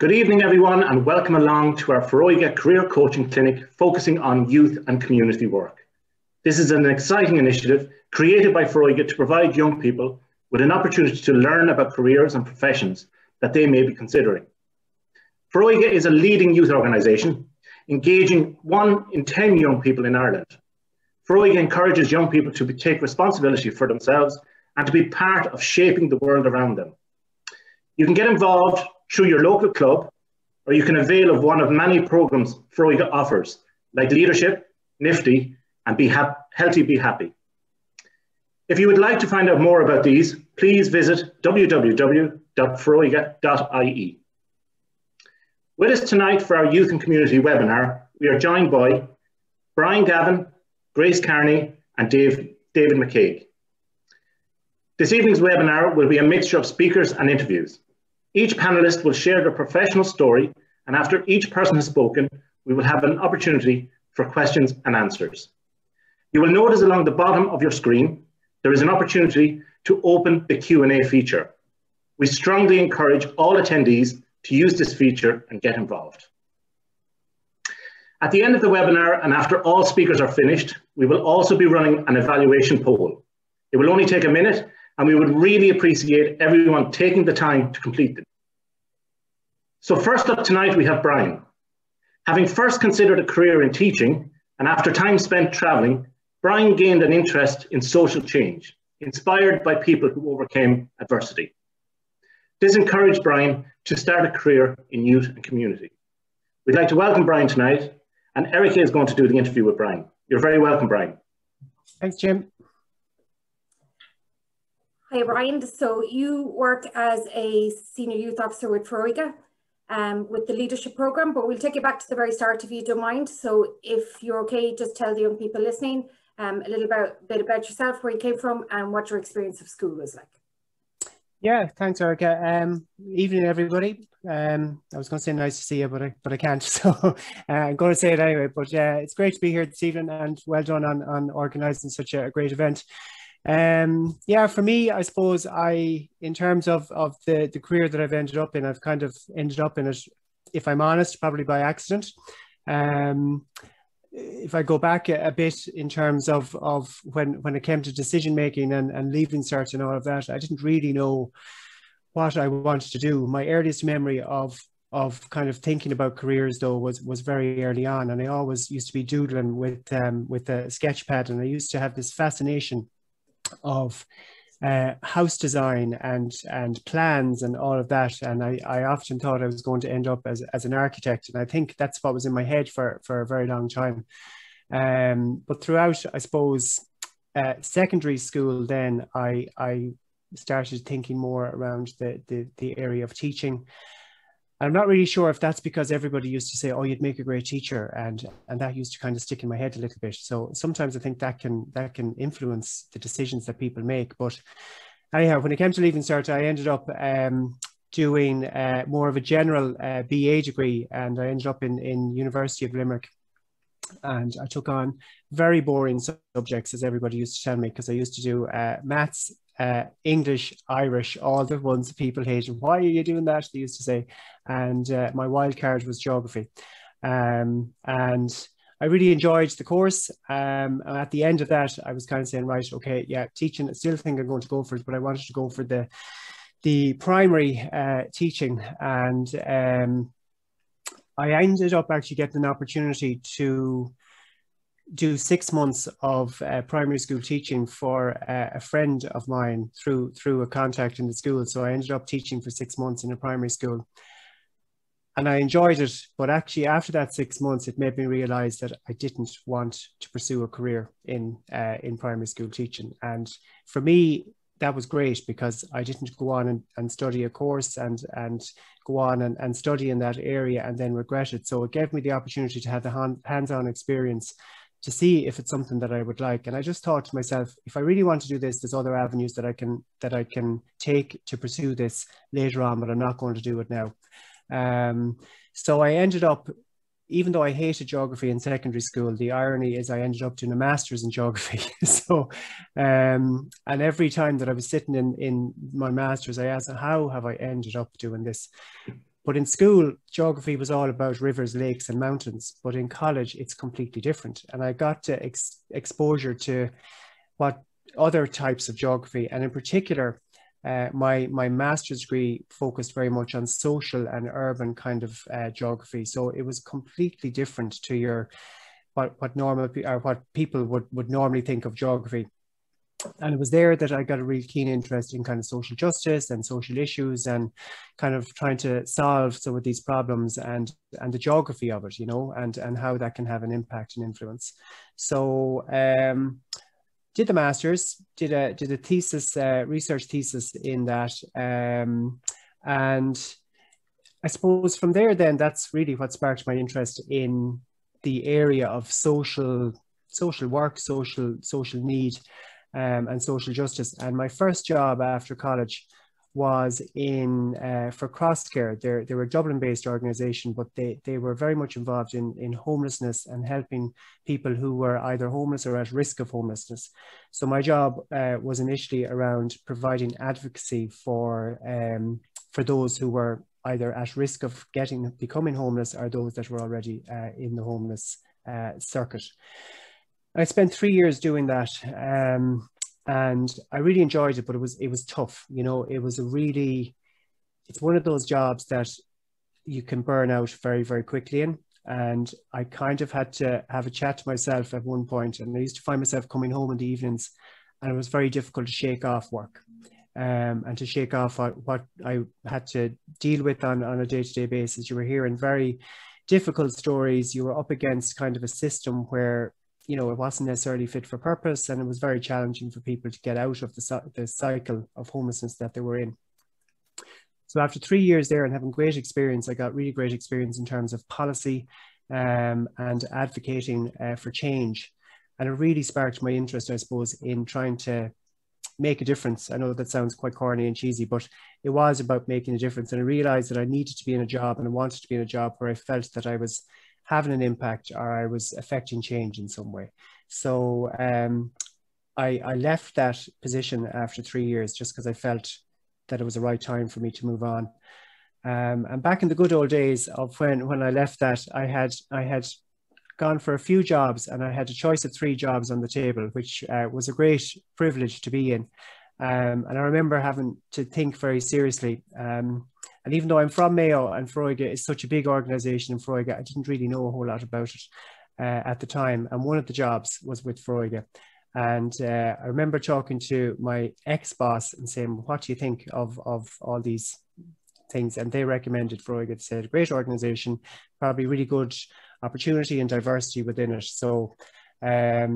Good evening, everyone, and welcome along to our Foróige Career Coaching Clinic focusing on youth and community work. This is an exciting initiative created by Foróige to provide young people with an opportunity to learn about careers and professions that they may be considering. Foróige is a leading youth organisation engaging 1 in 10 young people in Ireland. Foróige encourages young people to take responsibility for themselves and to be part of shaping the world around them. You can get involved through your local club, or you can avail of one of many programmes Foróige offers, like Leadership, Nifty, and Healthy Be Happy. If you would like to find out more about these, please visit www.foróige.ie. With us tonight for our Youth and Community webinar, we are joined by Brian Gavin, Grace Carney, and David McCaig. This evening's webinar will be a mixture of speakers and interviews. Each panelist will share their professional story, and after each person has spoken, we will have an opportunity for questions and answers. You will notice along the bottom of your screen, there is an opportunity to open the Q&A feature. We strongly encourage all attendees to use this feature and get involved. At the end of the webinar, and after all speakers are finished, we will also be running an evaluation poll. It will only take a minute, and we would really appreciate everyone taking the time to complete them. So first up tonight, we have Brian. Having first considered a career in teaching, and after time spent traveling, Brian gained an interest in social change, inspired by people who overcame adversity. This encouraged Brian to start a career in youth and community. We'd like to welcome Brian tonight, and Erica is going to do the interview with Brian. You're very welcome, Brian. Thanks, Jim. Hi, Brian. So you work as a senior youth officer with Foróige with the leadership program, but we'll take you back to the very start if you don't mind. So if you're okay, just tell the young people listening a little bit about yourself, where you came from, and what your experience of school was like. Yeah, thanks, Erica. Evening, everybody. I was going to say nice to see you, but I can't. So I'm going to say it anyway. But yeah, it's great to be here this evening, and well done on organising such a great event. Yeah, for me, I suppose in terms of the career that I've ended up in, I've kind of ended up in it, if I'm honest, probably by accident. If I go back a bit in terms of when it came to decision making and leaving cert and all of that, I didn't really know what I wanted to do. My earliest memory of kind of thinking about careers though was very early on, and I always used to be doodling with a sketch pad, and I used to have this fascination of house design and plans and all of that, and I often thought I was going to end up as an architect, and I think that's what was in my head for a very long time. But throughout, I suppose, secondary school, then I started thinking more around the area of teaching. I'm not really sure if that's because everybody used to say, oh, you'd make a great teacher, and that used to kind of stick in my head a little bit. So sometimes I think that can influence the decisions that people make. But anyhow, when it came to leaving cert, I ended up doing more of a general BA degree, and I ended up in University of Limerick. And I took on very boring subjects, as everybody used to tell me, because I used to do maths, English, Irish, all the ones people hated. Why are you doing that? They used to say. And my wild card was geography. And I really enjoyed the course. At the end of that, I was kind of saying, right, okay, yeah, teaching, I still think I'm going to go for it, but I wanted to go for the primary teaching. And I ended up actually getting an opportunity to do 6 months of primary school teaching for a friend of mine through a contact in the school. So I ended up teaching for 6 months in a primary school, and I enjoyed it. But actually, after that 6 months, it made me realize that I didn't want to pursue a career in primary school teaching. And for me, that was great, because I didn't go on and study a course and go on and study in that area and then regret it. So it gave me the opportunity to have the hands-on experience to see if it's something that I would like. And I just thought to myself, if I really want to do this, there's other avenues that I can take to pursue this later on, but I'm not going to do it now. So I ended up, even though I hated geography in secondary school, the irony is I ended up doing a master's in geography. So, and every time that I was sitting in my master's, I asked, how have I ended up doing this? But in school, geography was all about rivers, lakes, and mountains. But in college, it's completely different. And I got to exposure to what other types of geography, and in particular, my master's degree focused very much on social and urban kind of geography. So it was completely different to your what normal or what people would normally think of geography. And it was there that I got a really keen interest in kind of social justice and social issues, and kind of trying to solve some of these problems and the geography of it, you know, and how that can have an impact and influence. So did the master's, did a thesis, research thesis in that, and I suppose from there then that's really what sparked my interest in the area of social work, social need, and social justice. And my first job after college was in for CrossCare. They were a Dublin-based organisation, but they were very much involved in homelessness and helping people who were either homeless or at risk of homelessness. So my job was initially around providing advocacy for those who were either at risk of becoming homeless, or those that were already in the homeless circuit. I spent 3 years doing that, and I really enjoyed it, but it was tough. You know, it's one of those jobs that you can burn out very, very quickly in. And I kind of had to have a chat to myself at one point, and I used to find myself coming home in the evenings, and it was very difficult to shake off work. And to shake off what I had to deal with on a day-to-day basis. You were hearing very difficult stories. You were up against kind of a system where, you know, it wasn't necessarily fit for purpose, and it was very challenging for people to get out of the cycle of homelessness that they were in. So after 3 years there and having great experience, I got really great experience in terms of policy and advocating for change. And it really sparked my interest, I suppose, in trying to make a difference. I know that sounds quite corny and cheesy, but it was about making a difference. And I realized that I needed to be in a job, and I wanted to be in a job where I felt that I was having an impact, or I was affecting change in some way. So I left that position after 3 years just because I felt that it was the right time for me to move on. And back in the good old days of when I left that, I had gone for a few jobs, and I had a choice of 3 jobs on the table, which was a great privilege to be in. And I remember having to think very seriously. And even though I'm from Mayo, and Foróige is such a big organisation in Foróige, I didn't really know a whole lot about it at the time. And one of the jobs was with Foróige. And I remember talking to my ex-boss and saying, what do you think of all these things? And they recommended Foróige. They said, great organisation, probably really good opportunity and diversity within it. So I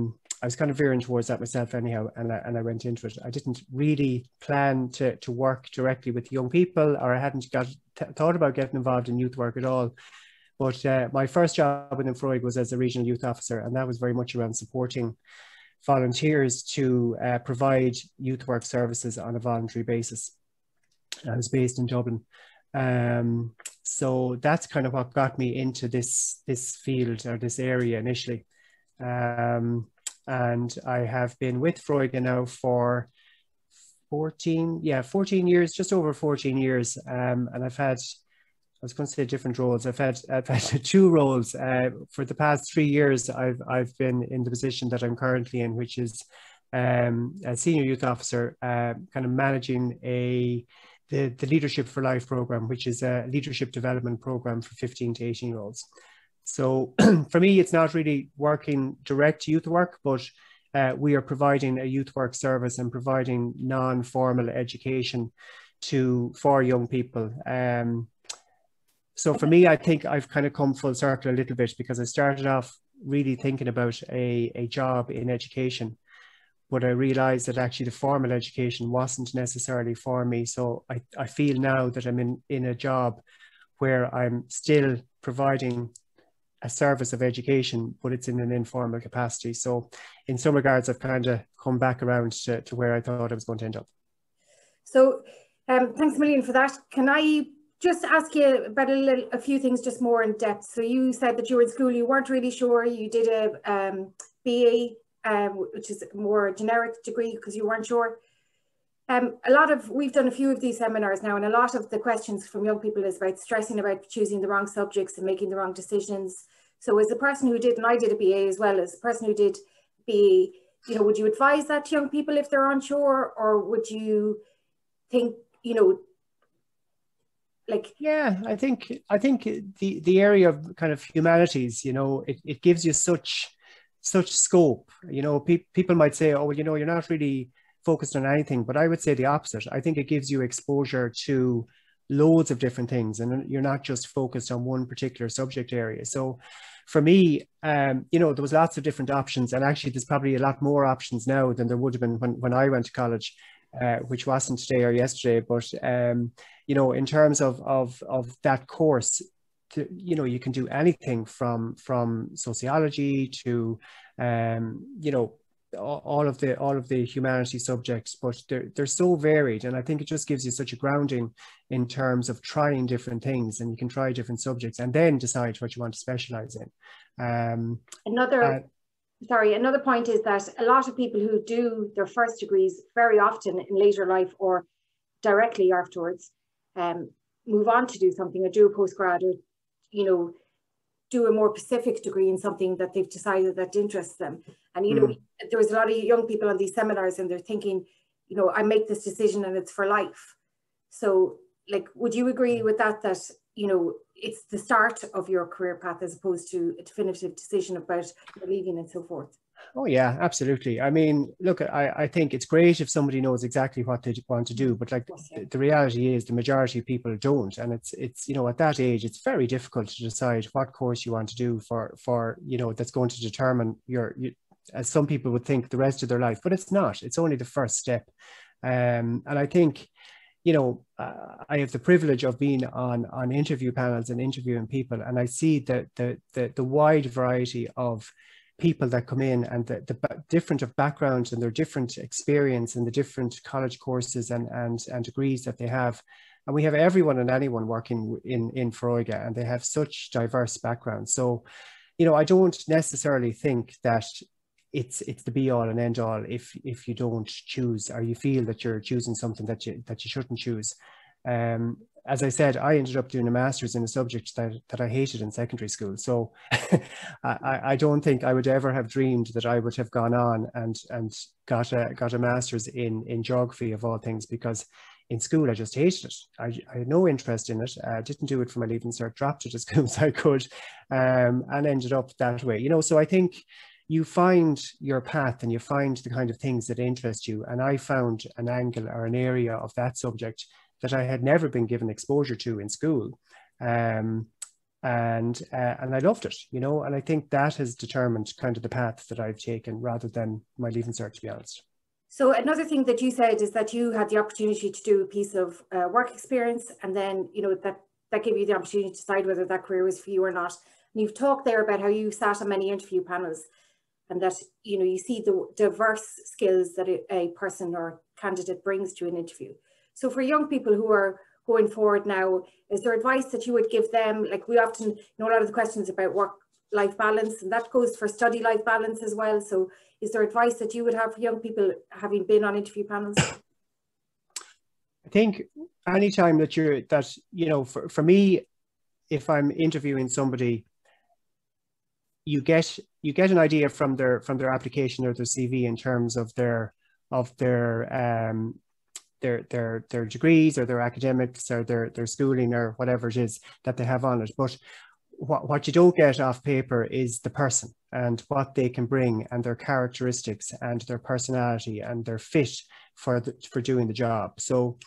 was kind of veering towards that myself anyhow, and I went into it. I didn't really plan to work directly with young people, or I hadn't thought about getting involved in youth work at all. But my first job within Foróige was as a regional youth officer, and that was very much around supporting volunteers to provide youth work services on a voluntary basis. I was based in Dublin. So that's kind of what got me into this field, or this area initially. And I have been with Foróige now for 14 years, just over 14 years. And I've had, I was going to say different roles. I've had 2 roles. For the past 3 years, I've been in the position that I'm currently in, which is a senior youth officer, kind of managing the Leadership for Life program, which is a leadership development program for 15 to 18-year-olds. So for me, it's not really working direct youth work, but we are providing a youth work service and providing non-formal education for young people. So for me, I think I've kind of come full circle a little bit, because I started off really thinking about a job in education, but I realized that actually the formal education wasn't necessarily for me. So I feel now that I'm in a job where I'm still providing a service of education, but it's in an informal capacity. So in some regards, I've kind of come back around to where I thought I was going to end up. So thanks a million for that. Can I just ask you about a few things just more in depth? So you said that you were in school, you weren't really sure, you did a BA, which is a more generic degree because you weren't sure. We've done a few of these seminars now, and a lot of the questions from young people is about stressing about choosing the wrong subjects and making the wrong decisions. So as a person who did, and I did a BA as well, as a person who did BA, you know, would you advise that to young people if they're unsure, or would you think, you know, like? Yeah, I think the area of kind of humanities, you know, it gives you such scope. You know, people might say, oh, well, you know, you're not really focused on anything, but I would say the opposite. I think it gives you exposure to loads of different things, and you're not just focused on one particular subject area. So for me, you know, there was lots of different options, and actually there's probably a lot more options now than there would have been when I went to college, which wasn't today or yesterday. But you know, in terms of that course, you know, you can do anything from sociology to you know, all of the humanity subjects, but they're so varied, and I think it just gives you such a grounding in terms of trying different things, and you can try different subjects and then decide what you want to specialize in. Another point is that a lot of people who do their first degrees very often in later life or directly afterwards move on to do something, or do a postgrad, or, you know, do a more specific degree in something that they've decided that interests them. And, you know, there was a lot of young people on these seminars, and they're thinking, you know, I make this decision and it's for life. So, like, would you agree with that, you know, it's the start of your career path as opposed to a definitive decision about leaving and so forth? Oh yeah, absolutely. I mean, look, I think it's great if somebody knows exactly what they want to do, but like the reality is the majority of people don't. And it's, you know, at that age, it's very difficult to decide what course you want to do for you know, that's going to determine as some people would think, the rest of their life, but it's not. It's only the first step. And I think, you know, I have the privilege of being on interview panels and interviewing people, and I see the wide variety of people that come in, and the different of backgrounds and their different experience and the different college courses and degrees that they have. And we have everyone and anyone working in Foróige, and they have such diverse backgrounds. So, you know, I don't necessarily think that it's the be all and end all if you don't choose, or you feel that you're choosing something that you shouldn't choose. As I said, I ended up doing a master's in a subject that I hated in secondary school. So I don't think I would ever have dreamed that I would have gone on and got a master's in geography, of all things, because in school I just hated it. I had no interest in it. I didn't do it for my Leaving Cert, dropped it as soon as I could, and ended up that way. You know, so I think you find your path and you find the kind of things that interest you. And I found an angle or an area of that subject that I had never been given exposure to in school. And I loved it, you know, and I think that has determined kind of the path that I've taken rather than my Leaving Cert, to be honest. So another thing that you said is that you had the opportunity to do a piece of work experience, and then, you know, that gave you the opportunity to decide whether that career was for you or not. And you've talked there about how you sat on many interview panels, and that, you know, you see the diverse skills that a person or candidate brings to an interview. So for young people who are going forward now, is there advice that you would give them? Like, we often, you know, a lot of the questions about work-life balance, and that goes for study-life balance as well. So is there advice that you would have for young people having been on interview panels? I think anytime that you know, for me, if I'm interviewing somebody, you get an idea from their application or their CV in terms of their degrees or their academics or their schooling or whatever it is that they have on it. But what you don't get off paper is the person and what they can bring, and their characteristics and their personality and their fit for doing the job. So,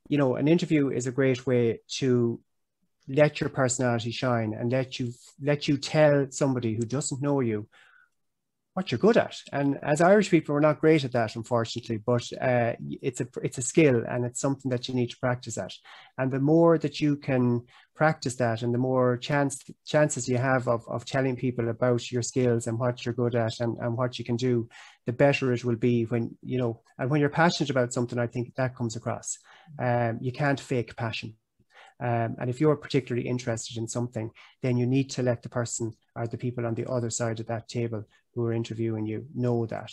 you know, an interview is a great way to let your personality shine and let you tell somebody who doesn't know you what you're good at. And as Irish people, we're not great at that, unfortunately, but it's a skill, and it's something that you need to practice at. And the more that you can practice that, and the more chances you have of telling people about your skills and what you're good at and what you can do, the better it will be when, you know, and when you're passionate about something, I think that comes across. You can't fake passion. And if you're particularly interested in something, then you need to let the person or the people on the other side of that table who are interviewing you know that.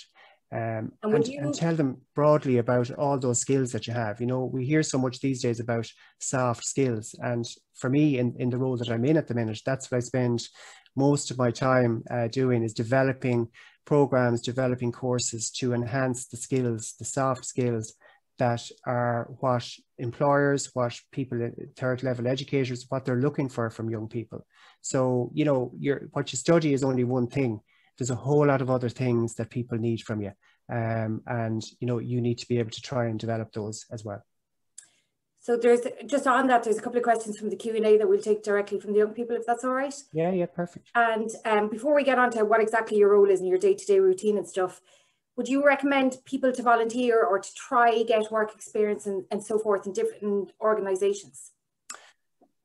and tell them broadly about all those skills that you have. You know, we hear so much these days about soft skills, and for me, in the role that I'm in at the minute, that's what I spend most of my time doing, is developing programs, developing courses to enhance the skills, the soft skills that are what employers, what people, third level educators, what they're looking for from young people. So, you know, what you study is only one thing. There's a whole lot of other things that people need from you. And, you know, you need to be able to try and develop those as well. So there's, just on that, there's a couple of questions from the Q&A that we'll take directly from the young people, if that's all right. Yeah, perfect. And before we get on to what exactly your role is in your day-to-day routine and stuff, would you recommend people to volunteer or to try get work experience and so forth in different organisations?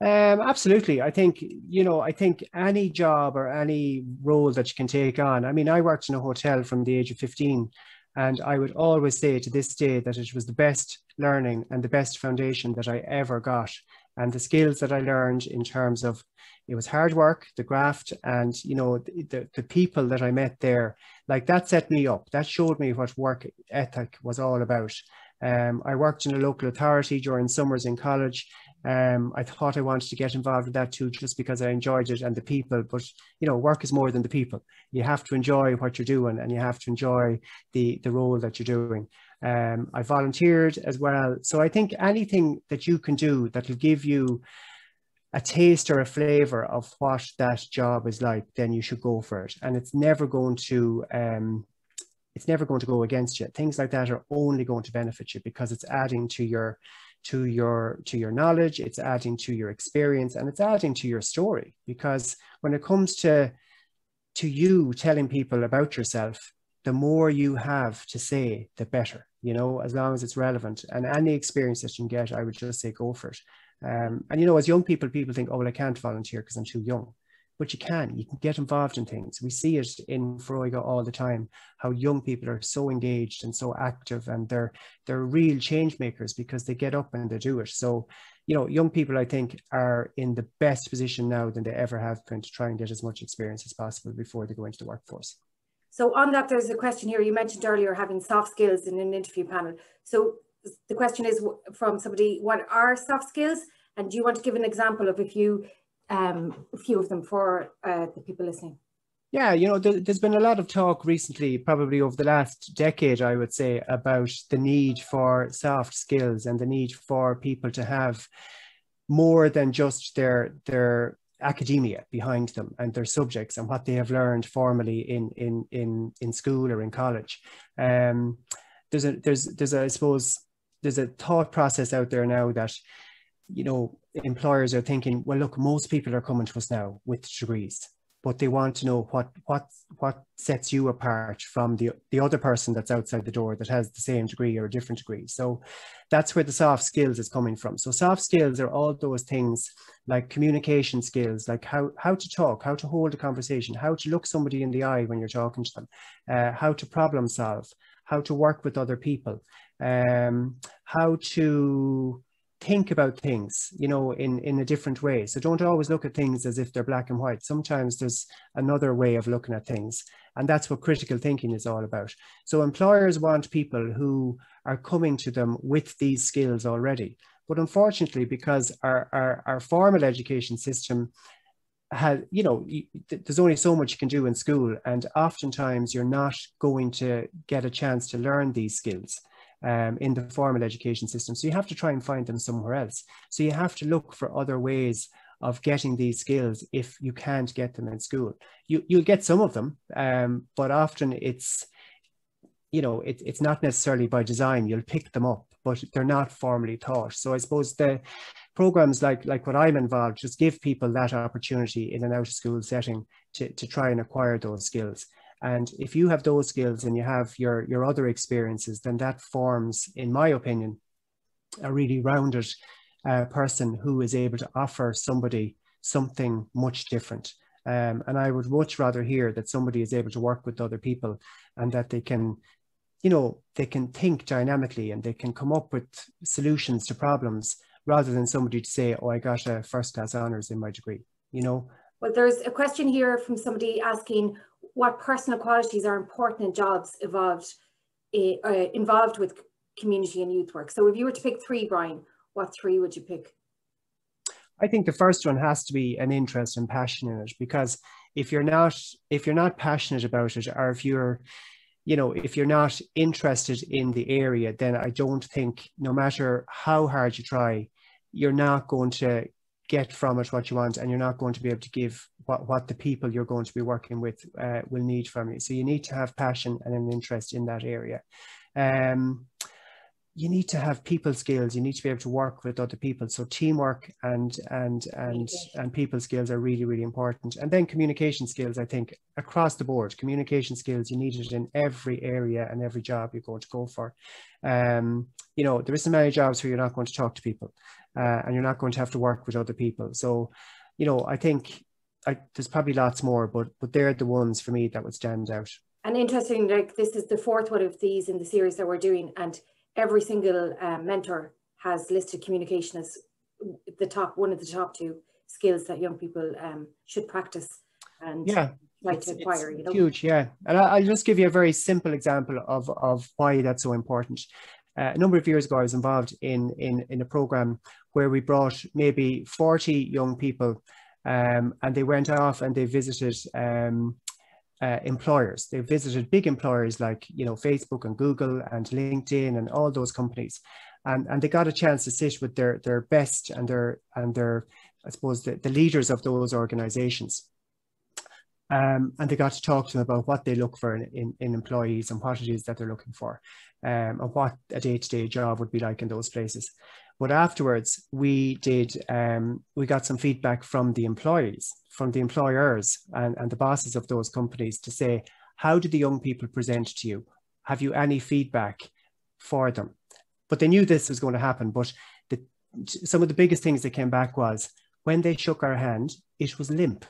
Absolutely. I think, you know, I think any job or any role that you can take on. I mean, I worked in a hotel from the age of 15, and I would always say to this day that it was the best learning and the best foundation that I ever got. And the skills that I learned in terms of, it was hard work, the graft, and, you know, the people that I met there, like that set me up. That showed me what work ethic was all about. I worked in a local authority during summers in college. I thought I wanted to get involved with that too, just because I enjoyed it and the people. But, you know, work is more than the people. You have to enjoy what you're doing, and you have to enjoy the role that you're doing. I volunteered as well. So I think anything that you can do that will give you a taste or a flavor of what that job is like, then you should go for it. And it's never going to go against you. Things like that are only going to benefit you, because it's adding to your knowledge, it's adding to your experience, and it's adding to your story. Because when it comes to you telling people about yourself, the more you have to say, the better, you know, as long as it's relevant. And any experience that you can get, I would just say go for it. And, you know, as young people think, oh, well, I can't volunteer because I'm too young. But you can get involved in things. We see it in Foróige all the time, how young people are so engaged and so active, and they're real change makers because they get up and they do it. So, you know, young people, I think, are in the best position now than they ever have been to try and get as much experience as possible before they go into the workforce. So on that, there's a question here. You mentioned earlier having soft skills in an interview panel. So the question is from somebody, what are soft skills? And do you want to give an example of a few of them for the people listening? Yeah, you know, there's been a lot of talk recently, probably over the last decade, I would say, about the need for soft skills and the need for people to have more than just their academia behind them and their subjects and what they have learned formally in school or in college. There's a thought process out there now that, you know, employers are thinking, well, look, most people are coming to us now with degrees, but they want to know what sets you apart from the other person that's outside the door that has the same degree or a different degree. So that's where the soft skills is coming from. So soft skills are all those things like communication skills, like how to talk, how to hold a conversation, how to look somebody in the eye when you're talking to them, how to problem solve, how to work with other people, how to think about things, you know, in a different way. So don't always look at things as if they're black and white. Sometimes there's another way of looking at things. And that's what critical thinking is all about. So employers want people who are coming to them with these skills already. But unfortunately, because our formal education system has, you know, there's only so much you can do in school. And oftentimes you're not going to get a chance to learn these skills in the formal education system. So you have to try and find them somewhere else. So you have to look for other ways of getting these skills if you can't get them in school. You'll get some of them, but often it's, you know, it's not necessarily by design. You'll pick them up, but they're not formally taught. So I suppose the programs like what I'm involved just give people that opportunity in an out of school setting to try and acquire those skills. And if you have those skills and you have your other experiences, then that forms, in my opinion, a really rounded person who is able to offer somebody something much different. And I would much rather hear that somebody is able to work with other people and that they can, you know, they can think dynamically and they can come up with solutions to problems rather than somebody to say, oh, I got a first-class honours in my degree, you know. Well, there's a question here from somebody asking what personal qualities are important in jobs evolved involved with community and youth work. So if you were to pick three, Brian, what three would you pick? I think the first one has to be an interest and passion in it, because if you're not passionate about it, or if you're not interested in the area, then I don't think, no matter how hard you try, you're not going to get from it what you want, and you're not going to be able to give what the people you're going to be working with will need from you. So you need to have passion and an interest in that area. You need to have people skills. You need to be able to work with other people. So teamwork and people skills are really, really important. And then communication skills, I think, across the board. Communication skills, you need it in every area and every job you're going to go for. There isn't many jobs where you're not going to talk to people, and you're not going to have to work with other people. So, I think there's probably lots more, but they're the ones for me that would stand out. And interesting, like this is the fourth one of these in the series that we're doing, and every single mentor has listed communication as one of the top two skills that young people should practice and try to acquire. It's huge, yeah. And I'll just give you a very simple example of why that's so important. A number of years ago, I was involved in a program where we brought maybe 40 young people, and they went off and they visited employers. They visited big employers like Facebook and Google and LinkedIn and all those companies, and they got a chance to sit with their best and their I suppose the leaders of those organizations, and they got to talk to them about what they look for in employees and what it is that they're looking for, and what a day-to-day job would be like in those places. But afterwards, we got some feedback from the employees, from the employers and the bosses of those companies to say, how did the young people present to you? Have you any feedback for them? But they knew this was going to happen. But some of the biggest things that came back was, when they shook our hand, it was limp,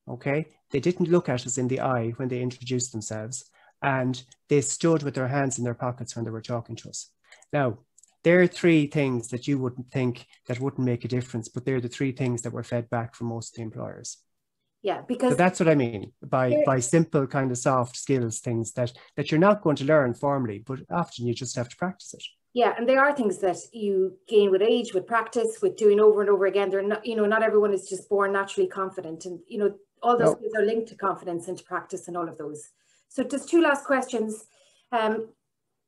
okay? They didn't look at us in the eye when they introduced themselves, and they stood with their hands in their pockets when they were talking to us. Now, there are three things that you wouldn't think that wouldn't make a difference, but they're the three things that were fed back from most of the employers. Yeah, because so that's what I mean by simple kind of soft skills, things that you're not going to learn formally, but often you just have to practice it. Yeah, and they are things that you gain with age, with practice, with doing over and over again. They're not, not everyone is just born naturally confident, and all those skills are linked to confidence and to practice and all of those. So just two last questions.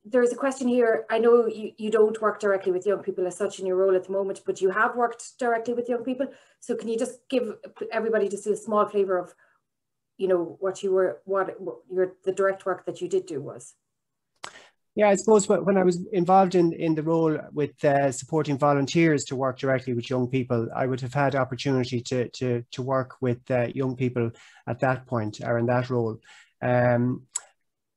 There's a question here. I know you don't work directly with young people as such in your role at the moment, but you have worked directly with young people. So can you just give everybody just a small flavour of, the direct work that you did do was? Yeah, I suppose when I was involved in the role with supporting volunteers to work directly with young people, I would have had opportunity to work with young people at that point or in that role.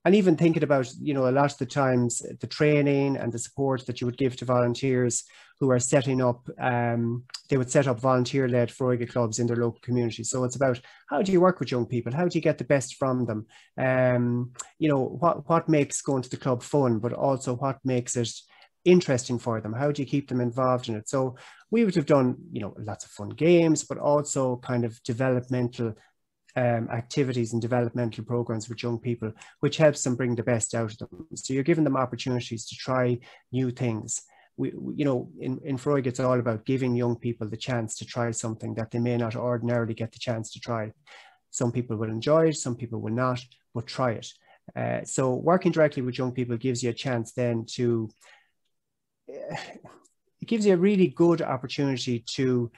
And even thinking about, a lot of the times the training and the support that you would give to volunteers who are setting up, they would set up volunteer-led Foróige clubs in their local community. So it's about, how do you work with young people? How do you get the best from them? What makes going to the club fun, but also what makes it interesting for them? How do you keep them involved in it? So we would have done, lots of fun games, but also kind of developmental activities and developmental programs with young people, which helps them bring the best out of them. So you're giving them opportunities to try new things. In Foróige, it's all about giving young people the chance to try something that they may not ordinarily get the chance to try. Some people will enjoy it, some people will not, but try it. So working directly with young people gives you a chance then to, it gives you a really good opportunity to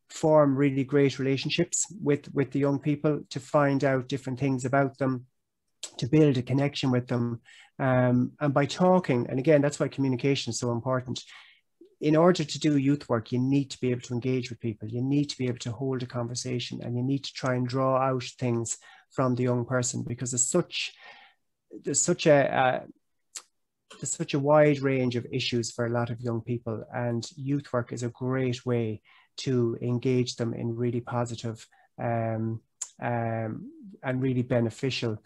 form really great relationships with the young people, to find out different things about them, to build a connection with them. And by talking, and again, that's why communication is so important. In order to do youth work, you need to be able to engage with people. You need to be able to hold a conversation, and you need to try and draw out things from the young person, because there's such a wide range of issues for a lot of young people, and youth work is a great way to engage them in really positive and really beneficial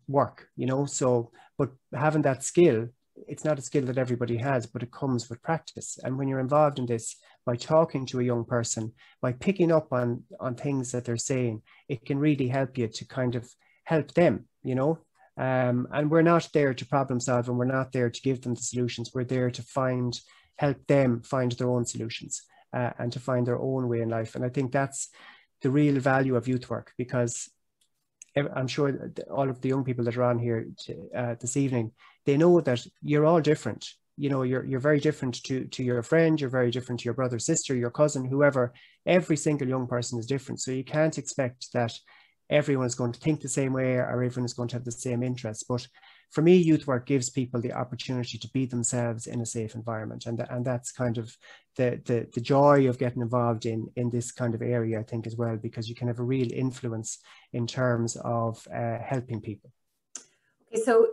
work, So, but having that skill, it's not a skill that everybody has, but it comes with practice. And when you're involved in this, by talking to a young person, by picking up on things that they're saying, it can really help you to kind of help them, And we're not there to problem solve, and we're not there to give them the solutions. We're there to help them find their own solutions and to find their own way in life. And I think that's the real value of youth work, because I'm sure all of the young people that are on here this evening, they know that you're all different. You know, you're very different to your friend, you're very different to your brother, sister, your cousin, whoever. Every single young person is different. So you can't expect that everyone is going to think the same way or everyone is going to have the same interests. But for me, youth work gives people the opportunity to be themselves in a safe environment. And that's kind of the joy of getting involved in this kind of area, I think, as well, because you can have a real influence in terms of helping people. Okay, so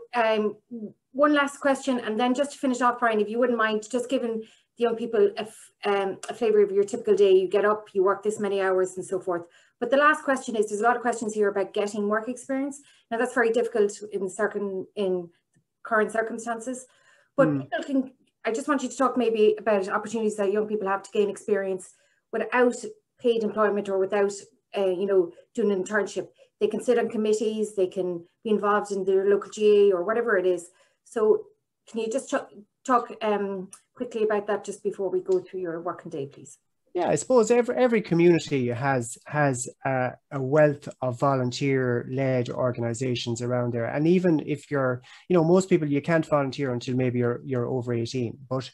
one last question, and then just to finish off, Brian, if you wouldn't mind just giving the young people a flavour of your typical day. You get up, you work this many hours and so forth. But the last question is, there's a lot of questions here about getting work experience. Now that's very difficult in current circumstances, but people can, I just want you to talk maybe about opportunities that young people have to gain experience without paid employment or without, you know, doing an internship. They can sit on committees, they can be involved in their local GA or whatever it is. So can you just talk quickly about that just before we go through your working day, please? Yeah, I suppose every community has a wealth of volunteer-led organisations around there. And even if you're, you know, most people, you can't volunteer until maybe you're over 18, but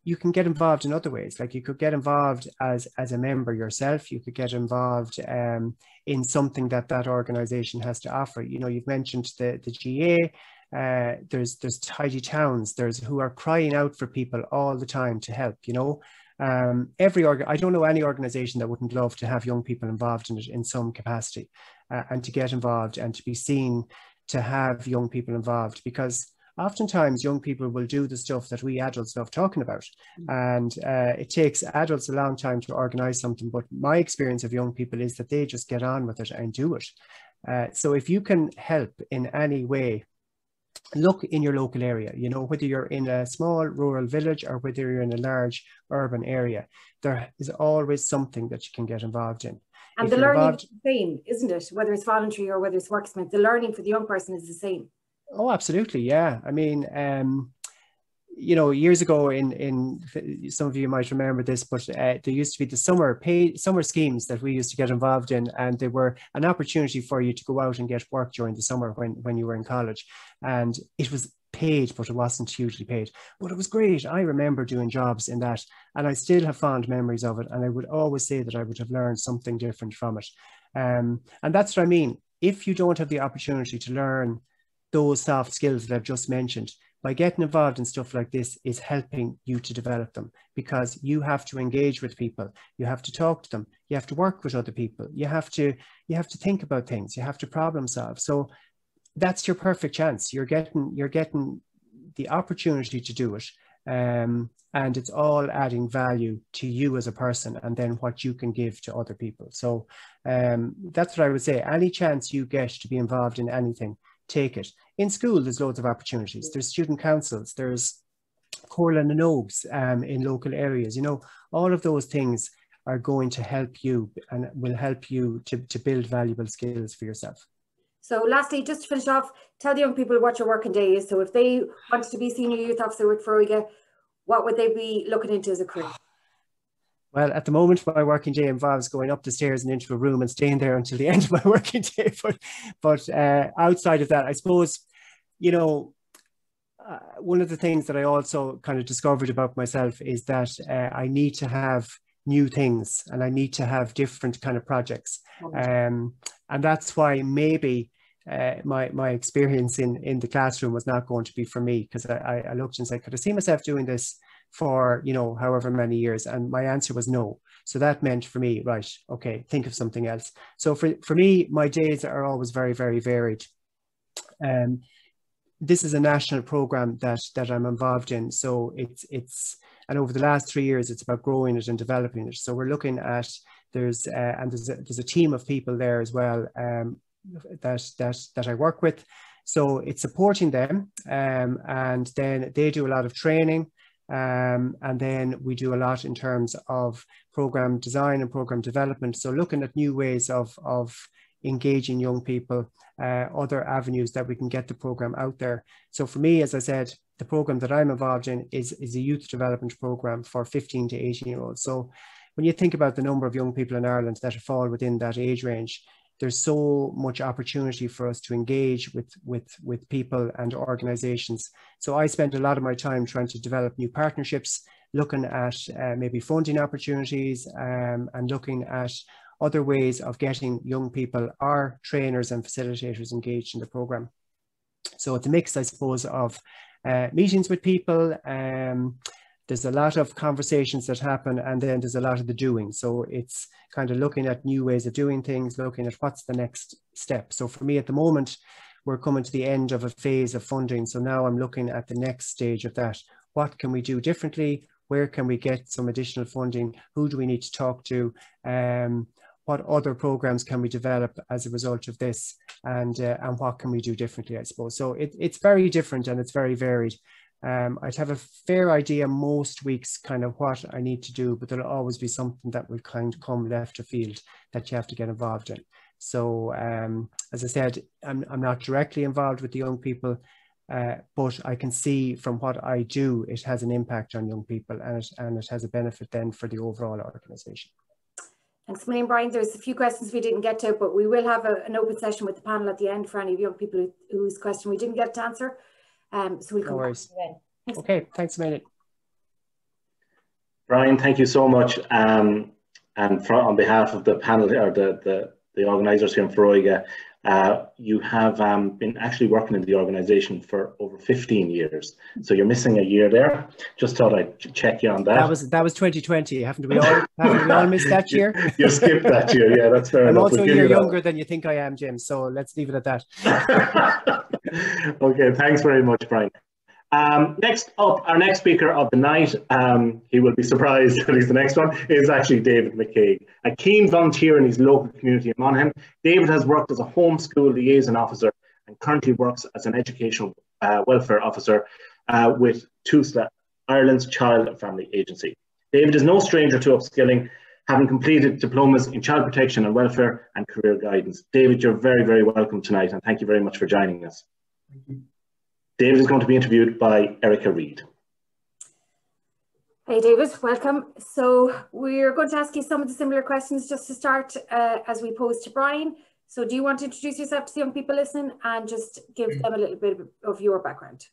you can get involved in other ways. Like you could get involved as a member yourself. You could get involved in something that organisation has to offer. You know, you've mentioned the GA. There's Tidy Towns. There's who are crying out for people all the time to help. You know, I don't know any organisation that wouldn't love to have young people involved in it in some capacity, and to get involved and to be seen to have young people involved, because oftentimes young people will do the stuff that we adults love talking about, and it takes adults a long time to organise something. But my experience of young people is that they just get on with it and do it. So if you can help in any way, look in your local area, you know, whether you're in a small rural village or whether you're in a large urban area, there is always something that you can get involved in. And the learning is the same, isn't it? Whether it's voluntary or whether it's work experience, the learning for the young person is the same. Oh, absolutely. Yeah. I mean, you know, years ago in some of you might remember this, but there used to be the summer schemes that we used to get involved in, and they were an opportunity for you to go out and get work during the summer when you were in college. And it was paid, but it wasn't hugely paid, but it was great. I remember doing jobs in that, and I still have fond memories of it. And I would always say that I would have learned something different from it. And that's what I mean. If you don't have the opportunity to learn those soft skills that I've just mentioned, by getting involved in stuff like this is helping you to develop them, because you have to engage with people, you have to talk to them, you have to work with other people, you have to think about things, you have to problem solve. So that's your perfect chance. You're getting the opportunity to do it, and it's all adding value to you as a person, and then what you can give to other people. So that's what I would say. Any chance you get to be involved in anything, take it. In school, there's loads of opportunities. There's student councils, there's Corlin and Oaks in local areas. You know, all of those things are going to help you and will help you to build valuable skills for yourself. So lastly, just to finish off, tell the young people what your working day is. So if they wanted to be senior youth officer with Foróige, what would they be looking into as a career? Well, at the moment, my working day involves going up the stairs and into a room and staying there until the end of my working day. But outside of that, I suppose, you know, one of the things that I also kind of discovered about myself is that I need to have new things and I need to have different kind of projects. And that's why maybe my experience in the classroom was not going to be for me, because I looked and said, could I see myself doing this for, you know, however many years? And my answer was no. So that meant for me, right, okay, think of something else. So for me, my days are always very, very varied. This is a national program that I'm involved in. So it's and over the last 3 years, it's about growing it and developing it. So we're looking at, there's a team of people there as well that I work with. So it's supporting them, and then they do a lot of training. And then we do a lot in terms of program design and program development. So looking at new ways of engaging young people, other avenues that we can get the program out there. So for me, as I said, the program that I'm involved in is a youth development program for 15 to 18-year-olds. So when you think about the number of young people in Ireland that fall within that age range, there's so much opportunity for us to engage with people and organizations. So I spend a lot of my time trying to develop new partnerships, looking at maybe funding opportunities, and looking at other ways of getting young people, our trainers and facilitators, engaged in the program. So it's a mix, I suppose, of meetings with people. There's a lot of conversations that happen, and then there's a lot of the doing. So it's kind of looking at new ways of doing things, looking at what's the next step. So for me at the moment, we're coming to the end of a phase of funding. So now I'm looking at the next stage of that. What can we do differently? Where can we get some additional funding? Who do we need to talk to? What other programs can we develop as a result of this? And what can we do differently, I suppose. So it's very different and it's very varied. I'd have a fair idea most weeks kind of what I need to do, but there'll always be something that will kind of come left of field that you have to get involved in. So as I said, I'm not directly involved with the young people, but I can see from what I do, it has an impact on young people, and it has a benefit then for the overall organisation. Thanks a million, Brian. There's a few questions we didn't get to, but we will have an open session with the panel at the end for any young people whose question we didn't get to answer. So we'll come no worries. back. Okay, thanks a million. Brian, thank you so much. And on behalf of the panel, or the organisers here in Foróige, you have been actually working in the organisation for over 15 years. So you're missing a year there. Just thought I'd check you on that. That was 2020. Haven't we all missed that year? You skipped that year. Yeah, that's fair enough. I'm also a year younger than you think I am, Jim. So let's leave it at that. Okay, thanks very much, Brian. Next up, our next speaker of the night, he will be surprised that he's the next one, is actually David McCaig, a keen volunteer in his local community in Monaghan. David has worked as a homeschool liaison officer and currently works as an educational welfare officer with TUSLA, Ireland's Child and Family Agency. David is no stranger to upskilling, having completed diplomas in child protection and welfare and career guidance. David, you're very, very welcome tonight, and thank you very much for joining us. Thank you. David is going to be interviewed by Erica Reid. Hey David, welcome. So we're going to ask you some of the similar questions just to start as we posed to Brian. So do you want to introduce yourself to the young people listening and just give them a little bit of your background?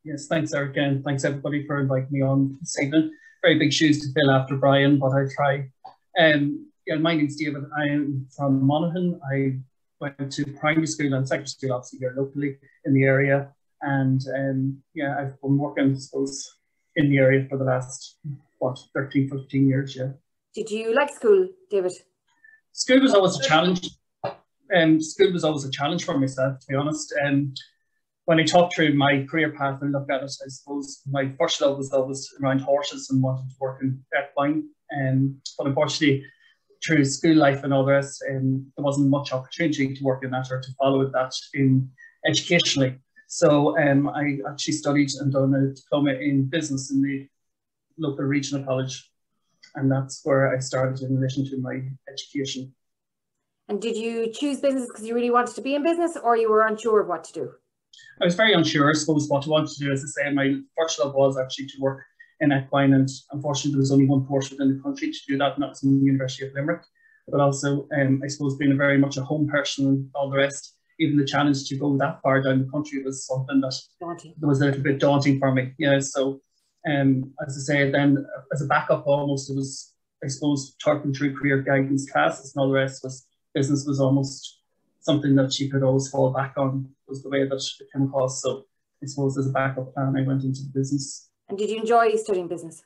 Yes, thanks Erica, and thanks everybody for inviting me on this evening. Very big shoes to fill after Brian, but I'll try. Yeah, my name's David. I'm from Monaghan. I went to primary school and secondary school, obviously here locally in the area. And yeah, I've been working, I suppose, in the area for the last, 13, 15 years, yeah. Did you like school, David? School was always a challenge. School was always a challenge for myself, to be honest. When I talked through my career path and looked at it, I suppose my first love was always around horses and wanted to work in equine. But unfortunately, through school life and all the rest, there wasn't much opportunity to work in that or to follow that in educationally. So I actually studied and done a diploma in business in the local regional college. And that's where I started in relation to my education. And did you choose business because you really wanted to be in business, or you were unsure of what to do? I was very unsure, I suppose, what I wanted to do. As I say, my first love was actually to work in equine, and unfortunately there was only one course within the country to do that, and that was in the University of Limerick. But also, I suppose, being very much a home person and all the rest, even the challenge to go that far down the country was something that was a little bit daunting for me. Yeah, so as I say, then as a backup almost, it was, I suppose, talking through career guidance classes and all the rest, was business was almost something that you could always fall back on, was the way that it came across. So I suppose as a backup plan, I went into the business. And did you enjoy studying business?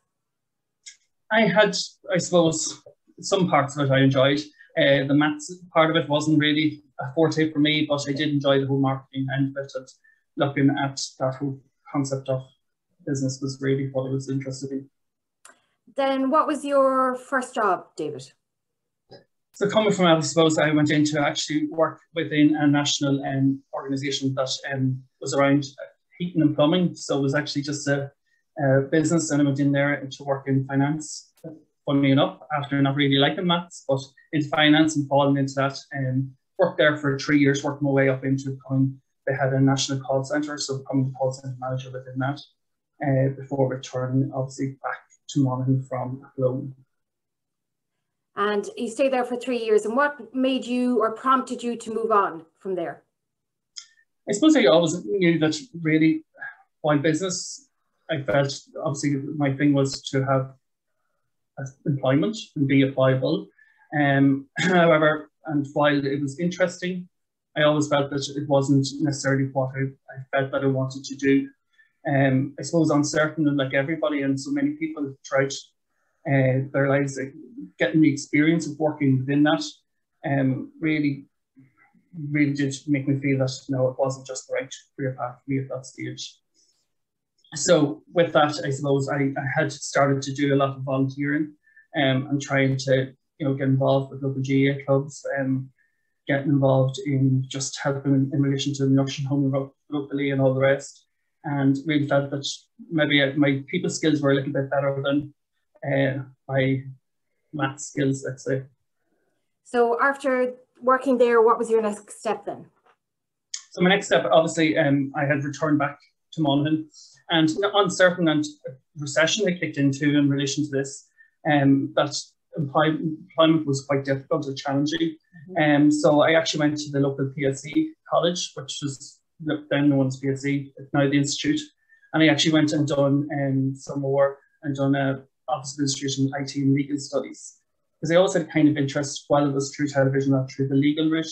I had, I suppose, some parts of it I enjoyed. The maths part of it wasn't really a forte for me, but I did enjoy the whole marketing end of it, and looking at that whole concept of business was really what I was interested in. Then what was your first job, David? So coming from that, I suppose I went in to actually work within a national organisation that was around heating and plumbing. So it was actually just a business, and I went in there to work in finance. Funnily enough, after not really liking maths, but in finance and falling into that, worked there for 3 years, worked my way up into becoming, they had a national call centre, so becoming the call centre manager within that, before returning obviously back to Monaghan from Athlone. And you stayed there for 3 years, and what made you or prompted you to move on from there? I suppose I always knew that really, while business, I felt obviously my thing was to have employment and be applicable. However, and while it was interesting, I always felt that it wasn't necessarily what I felt that I wanted to do. I suppose uncertain, and like everybody and so many people throughout their lives, getting the experience of working within that really did make me feel that no, it wasn't just the right career path for me at that stage. So with that, I suppose I had started to do a lot of volunteering and trying to get involved with local GAA clubs, getting involved in just helping in relation to the nursing home locally and all the rest, and really felt that maybe my people skills were a little bit better than my math skills, let's say. So after working there, what was your next step then? So my next step, obviously, I had returned back to Monaghan, and uncertain and recession had kicked into in relation to this, that employment was quite difficult or challenging. So I actually went to the local PSE college, which was then known as PSE, now the Institute, and I actually went and done some more and done Office of Administration, IT and Legal Studies, because I always had kind of interest while it was through television, not through the legal route,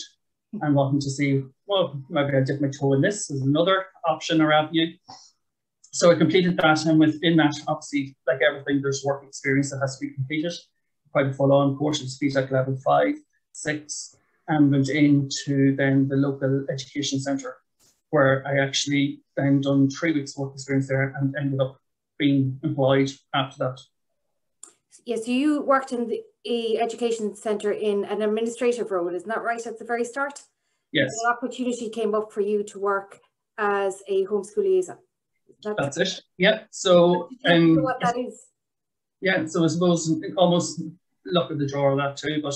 and wanting to see, well, maybe I dip my toe in this as another option or avenue. So I completed that, and within that, obviously, like everything, there's work experience that has to be completed. Quite a full-on course, it was FETAC level 5, 6, and went into then the local education centre, where I actually then done 3 weeks work experience there and ended up being employed after that. Yeah, so you worked in the education centre in an administrative role, isn't that right, at the very start? Yes. An opportunity came up for you to work as a homeschool liaison. That's it. Yeah. So what that is. Yeah. So I suppose almost luck of the draw of that too. But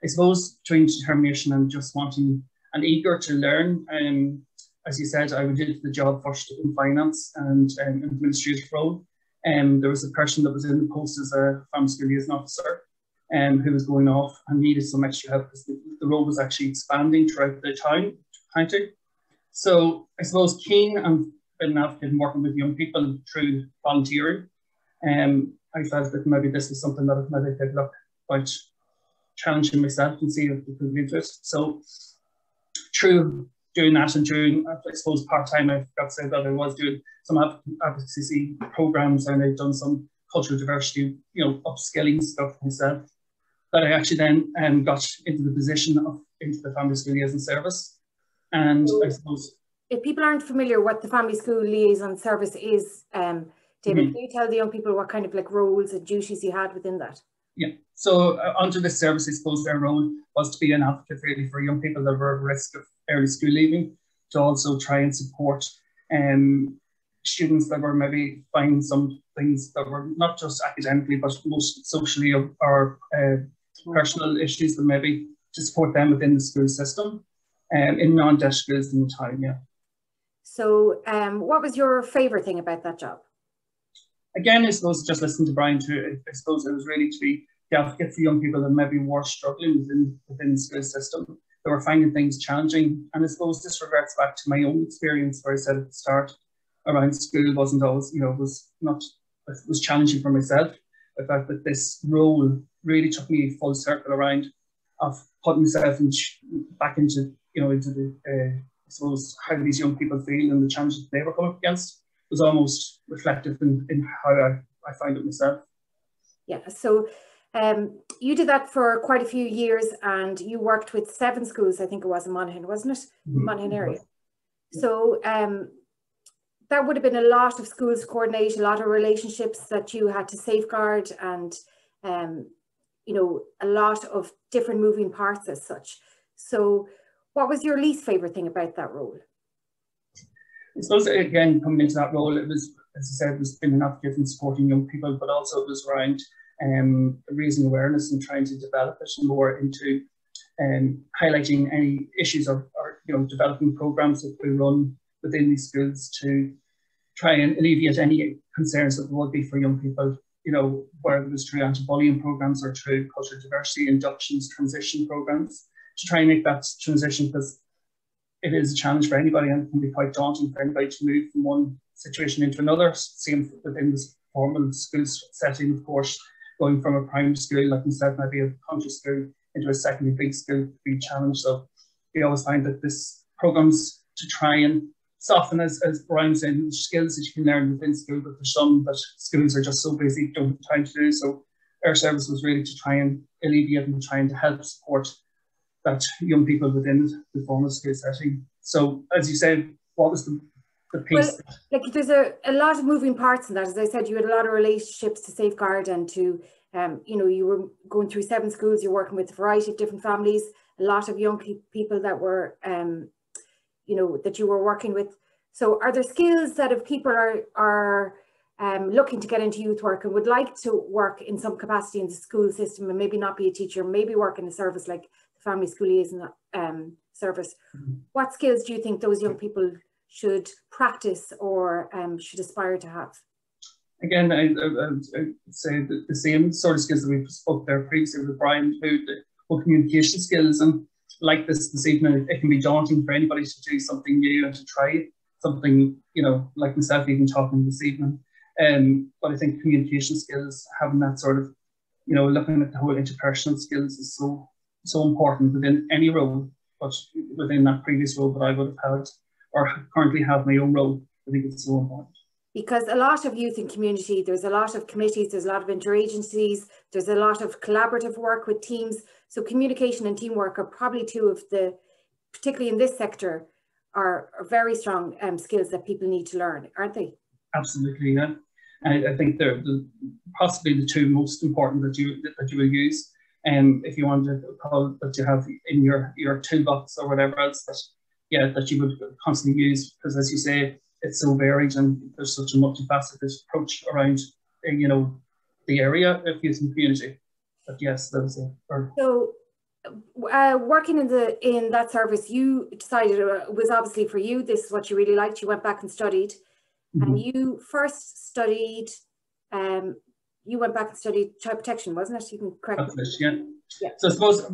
I suppose between determination and just wanting and eager to learn. As you said, I did the job first in finance and administrative role. There was a person that was in the post as a family school liaison officer, who was going off and needed some extra help because the role was actually expanding throughout the county. So I suppose keen and been an advocate in working with young people through volunteering. I felt that maybe this was something that maybe I could look quite challenging myself and see if we could do it. So through doing that and during, I suppose, part-time, I've got to say that I was doing some advocacy programs, and I've done some cultural diversity, upskilling stuff myself, that I actually then got into the position of into the family school liaison service. And I suppose, if people aren't familiar what the family school liaison service is, David, can you tell the young people what kind of roles and duties you had within that? Yeah, so under this service, I suppose their role was to be an advocate really for young people that were at risk of early school leaving, to also try and support students that were maybe finding some things that were not just academically, but most socially or personal issues, that maybe to support them within the school system in non-deaf schools in the time, yeah. So what was your favourite thing about that job? Again, I suppose just listening to Brian too, I suppose it was really to be the advocate for young people that maybe were struggling within the school system, that were finding things challenging. And I suppose this reverts back to my own experience, where I said at the start around school wasn't always, it was challenging for myself. The fact that this role really took me full circle around of putting myself back into, into the, I suppose, how these young people feel and the challenges they were coming up against was almost reflective in how I find it myself. Yeah, so you did that for quite a few years, and you worked with 7 schools, I think it was, in Monaghan, wasn't it? Monaghan area. So that would have been a lot of schools to coordinate, a lot of relationships that you had to safeguard, and a lot of different moving parts as such. So what was your least favourite thing about that role? I suppose, again, coming into that role, it was, as I said, it was been an advocate in supporting young people, but also it was around raising awareness and trying to develop it more into highlighting any issues or developing programs that we run within these schools to try and alleviate any concerns that there would be for young people, whether it was through anti-bullying programs or through cultural diversity inductions, transition programs, to try and make that transition, because it is a challenge for anybody and it can be quite daunting for anybody to move from one situation into another. Same within this formal school setting, of course, going from a primary school, like myself, maybe a country school, into a secondary big school to be challenged. So we always find that this program's to try and soften, as Brian was saying, skills that you can learn within school, but there's some that schools are just so busy, don't have time to do. So our service was really to try and alleviate and trying to help support that young people within the formal school setting. So as you said, what was the piece? Well, like there's a lot of moving parts in that. As I said, you had a lot of relationships to safeguard and to, you were going through 7 schools, you're working with a variety of different families, a lot of young people that were, that you were working with. So are there skills that if people are looking to get into youth work and would like to work in some capacity in the school system and maybe not be a teacher, maybe work in a service like the family school liaison service, what skills do you think those young people should practice or should aspire to have? Again, I'd say the same sort of skills that we spoke there previously with Brian, about the whole communication skills. And like this evening, it can be daunting for anybody to do something new and to try something, like myself even talking this evening. But I think communication skills, having that sort of, looking at the whole interpersonal skills is so important within any role, but within that previous role that I would have had or currently have my own role, I think it's so important. Because a lot of youth and community, there's a lot of committees, there's a lot of interagencies, there's a lot of collaborative work with teams. So communication and teamwork are probably two of the, particularly in this sector, are very strong skills that people need to learn, aren't they? Absolutely, yeah. And I think they're possibly the two most important that you will use. If you want to call it, that you have in your toolbox or whatever else that you would constantly use, because as you say, it's so varied and there's such a multifaceted approach around the area of youth and community. But yes, that was it. So working in that service, you decided it was obviously for you, this is what you really liked, you went back and studied. And you first studied, you went back and studied child protection, wasn't it? You can correct me. Yeah. So I suppose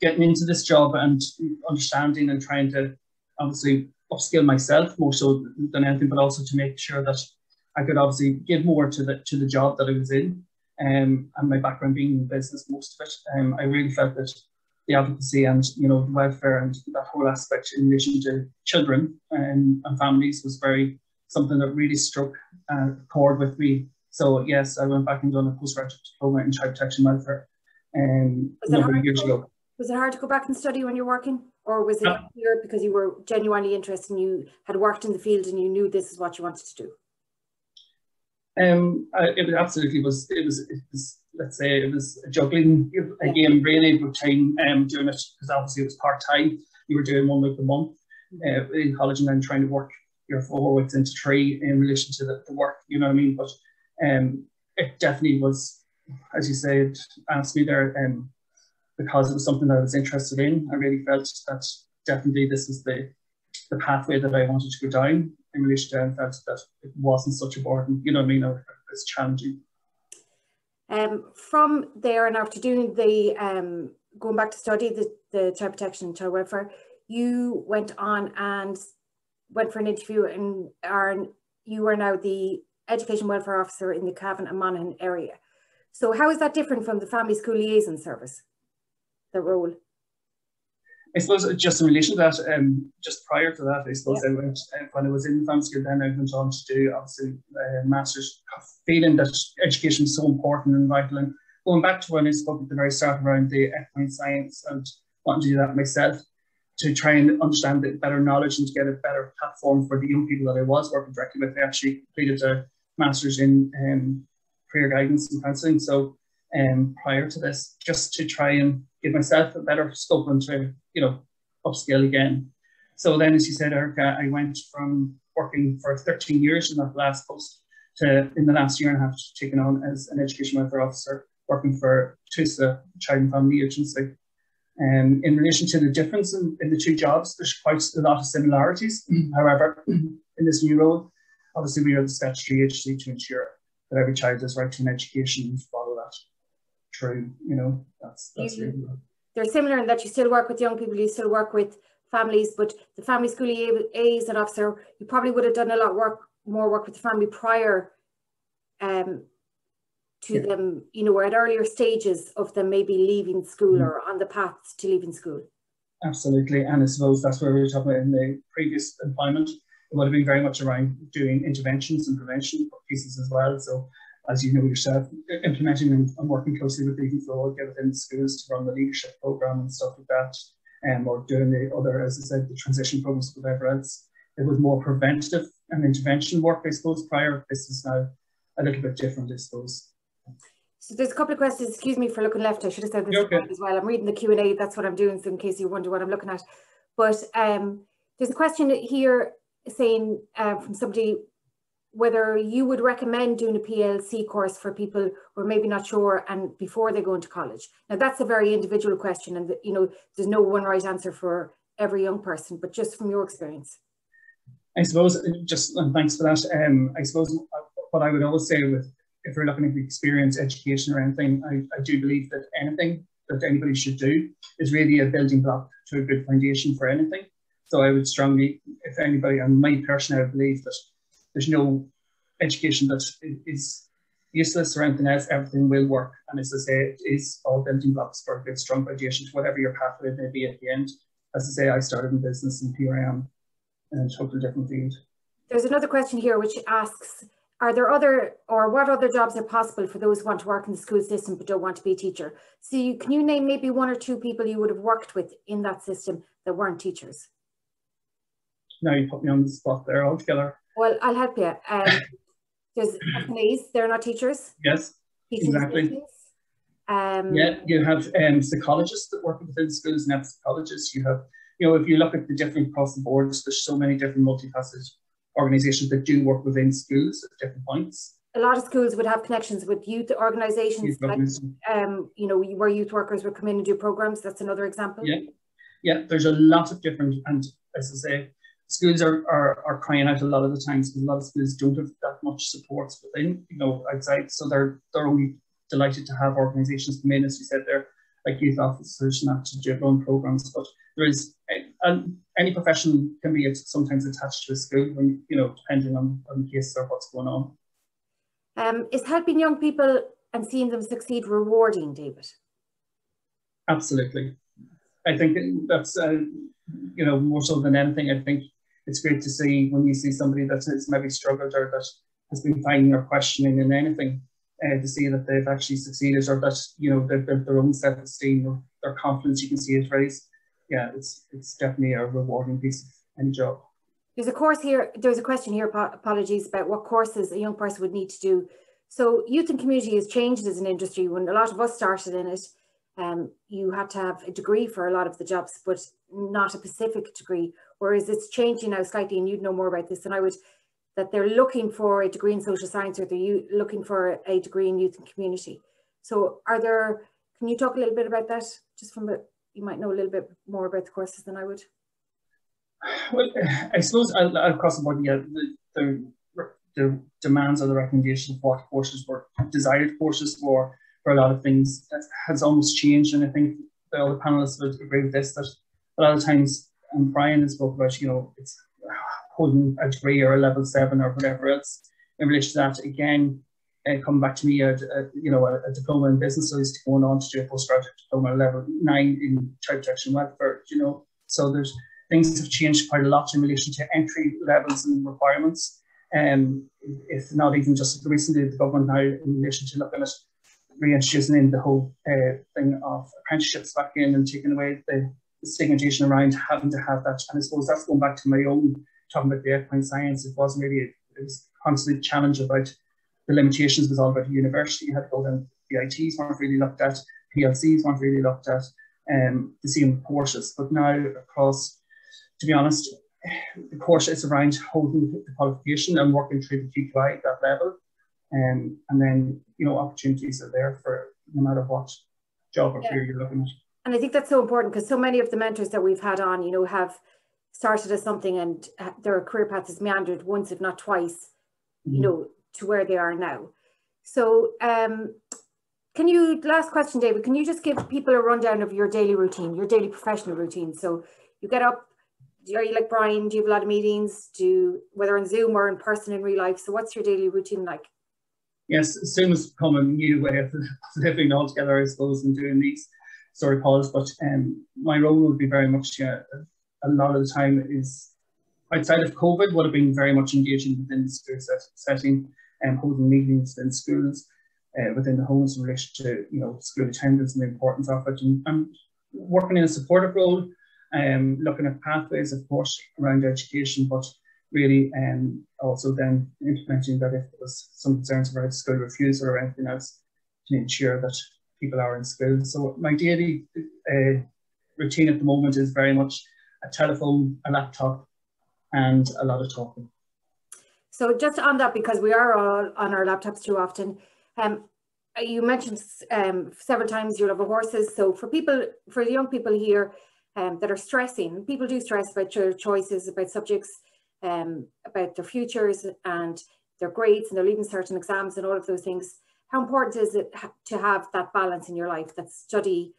getting into this job and understanding and trying to obviously upskill myself more so than anything, but also to make sure that I could obviously give more to the job that I was in. And my background being in business, most of it, I really felt that the advocacy and welfare and that whole aspect in relation to children and families was something that really struck a chord with me. So yes, I went back and done a postgraduate diploma in child protection welfare a number of years ago. Was it hard to go back and study when you're working, or was it clear because you were genuinely interested and you had worked in the field and you knew this is what you wanted to do? It absolutely was. It was. Let's say it was a juggling game, really, between doing it, because obviously it was part time. You were doing 1 week a month in college, and then trying to work your 4 weeks into 3 in relation to the work. You know what I mean? But it definitely was, as you said, asked me there, because it was something that I was interested in. I really felt that definitely this was the pathway that I wanted to go down in relation to, and felt that it wasn't such a burden, you know what I mean, or it's challenging. From there, and after doing the going back to study the child protection and child welfare, you went on and went for an interview and you are now the education welfare officer in the Cavan and Monaghan area. So how is that different from the family school liaison service, the role? I suppose just in relation to that, just prior to that, I suppose I went, when I was in family school, then I went on to do obviously a master's, feeling that education is so important and vital. And going back to when I spoke at the very start around the equine science and wanting to do that myself, to try and understand the better knowledge and to get a better platform for the young people that I was working directly with. I actually completed a master's in career guidance and counselling. So prior to this, just to try and give myself a better scope and to, upskill again. So then, as you said, Erica, I went from working for 13 years in that last post to, in the last year and a half, taken on as an education welfare officer, working for TUSA, Child and Family Agency. In relation to the difference in the two jobs, there's quite a lot of similarities. However, in this new role, obviously we are the statutory agency to ensure that every child has right to an education and follow that through. You know, that's really good. They're similar in that you still work with young people, you still work with families, but the family school liaison officer, you probably would have done a lot more work with the family prior to them, you know, or at earlier stages of them maybe leaving school or on the path to leaving school. Absolutely, and I suppose that's where we were talking about in the previous employment. It would have been very much around doing interventions and prevention pieces as well. So, as you know yourself, implementing and working closely with Leaving for All within the schools to run the leadership program and stuff like that, or doing the other, as I said, the transition programs, whatever else. It was more preventative and intervention work, I suppose, prior. This is now a little bit different, I suppose. So there's a couple of questions. Excuse me for looking left. I should have said this as well. I'm reading the Q&A. That's what I'm doing, so in case you wonder what I'm looking at. But there's a question here saying from somebody whether you would recommend doing a PLC course for people who are maybe not sure and before they go into college. Now that's a very individual question, and you know there's no one right answer for every young person, but just from your experience. I suppose, and thanks for that. I suppose what I would always say with, if we're looking at the experience, education or anything, I do believe that anything that anybody should do is really a building block to a good foundation for anything. So I would strongly, if anybody, and my personal, I believe that there's no education that is useless or anything else, everything will work. And as I say, it is all building blocks for a good, strong foundation to whatever your pathway may be at the end. As I say, I started in business and here I am in a totally different field. There's another question here which asks, are there what other jobs are possible for those who want to work in the school system but don't want to be a teacher? So can you name maybe one or two people you would have worked with in that system that weren't teachers? Now you put me on the spot there altogether. Well, I'll help you. There's FNAs, they're not teachers. Yes, exactly. Yeah, you have psychologists that work within schools, and psychologists. You have, you know, if you look at the different across the boards, there's so many different multifaceted organisations that do work within schools at different points. A lot of schools would have connections with youth organisations, like, you know, where youth workers would come in and do programs. That's another example. Yeah, there's a lot of different, and as I say, schools are crying out a lot of the times because a lot of schools don't have that much support within, you know, outside. So they're only delighted to have organisations come in, as you said there, like youth officers and that, to do their own programs. But there is, any profession can be sometimes attached to a school, when, you know, depending on the case or what's going on. Is helping young people and seeing them succeed rewarding, David? Absolutely. I think that's, you know, more so than anything, I think it's great to see when you see somebody that has maybe struggled or that has been finding or questioning in anything, to see that they've actually succeeded, or that, you know, they've built their own self-esteem or their confidence, you can see it raised. Yeah, it's definitely a rewarding piece of any job. There's a course here, there's a question here, apologies, about what courses a young person would need to do. So youth and community has changed as an industry. When a lot of us started in it, you had to have a degree for a lot of the jobs, but not a specific degree, whereas it's changing now slightly, and you'd know more about this than I would, that they're looking for a degree in social science, or they're looking for a degree in youth and community. So can you talk a little bit about that, just from you might know a little bit more about the courses than I would? Well, I suppose across the board, yeah, the demands or the recommendations of what courses were desired courses for a lot of things has almost changed. And I think the other panelists would agree with this, that a lot of times, and Brian has spoken about, you know, it's holding a degree or a level 7 or whatever else. In relation to that, again, coming back to me, you know, a diploma in business studies, going on to do a postgraduate diploma level 9 in child protection and welfare, you know. So there's things have changed quite a lot in relation to entry levels and requirements. If not even just recently, the government now in relation to looking at reintroducing in the whole thing of apprenticeships back in and taking away the stigmatization around having to have that. And I suppose that's going back to my own talking about the equine science. It wasn't really, it was constantly challenge about the limitations. Was all about university. You had to go down, the ITs weren't really looked at, PLCs weren't really looked at, the same courses. But now across, to be honest, the course is around holding the qualification and working through the QQI at that level. And then, you know, opportunities are there for no matter what job or career you're looking at. And I think that's so important, because so many of the mentors that we've had on, you know, have started as something and their career path has meandered once, if not twice, you know, to where they are now. So can you, last question, David, can you just give people a rundown of your daily routine, your daily professional routine? So you get up, are you like Brian, do you have a lot of meetings, whether on Zoom or in person in real life? So what's your daily routine like? Yes, Zoom has become a new way of living altogether, I suppose, and doing these story calls. But my role would be very much, a lot of the time is, outside of COVID, would have been very much engaging within the school setting and holding meetings in schools, within the homes in relation to, you know, school attendance and the importance of it. And I'm working in a supportive role, looking at pathways, of course, around education, but really also then implementing that if there was some concerns around school refusal or anything else, to ensure that people are in school. So my daily routine at the moment is very much a telephone, a laptop, and a lot of talking. So just on that, because we are all on our laptops too often, you mentioned several times you love horses. So for the young people here that are stressing, people do stress about their choices, about subjects, about their futures and their grades and their leaving certain exams and all of those things. How important is it to have that balance in your life, that study,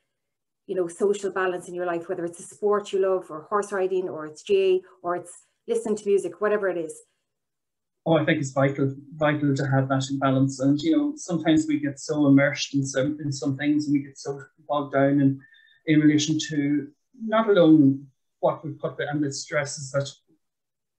you know, social balance in your life, whether it's a sport you love or horse riding or it's GA or it's listening to music, whatever it is? Oh, I think it's vital to have that in balance. And, you know, sometimes we get so immersed in some things, and we get so bogged down in relation to not alone what we put and the stresses that,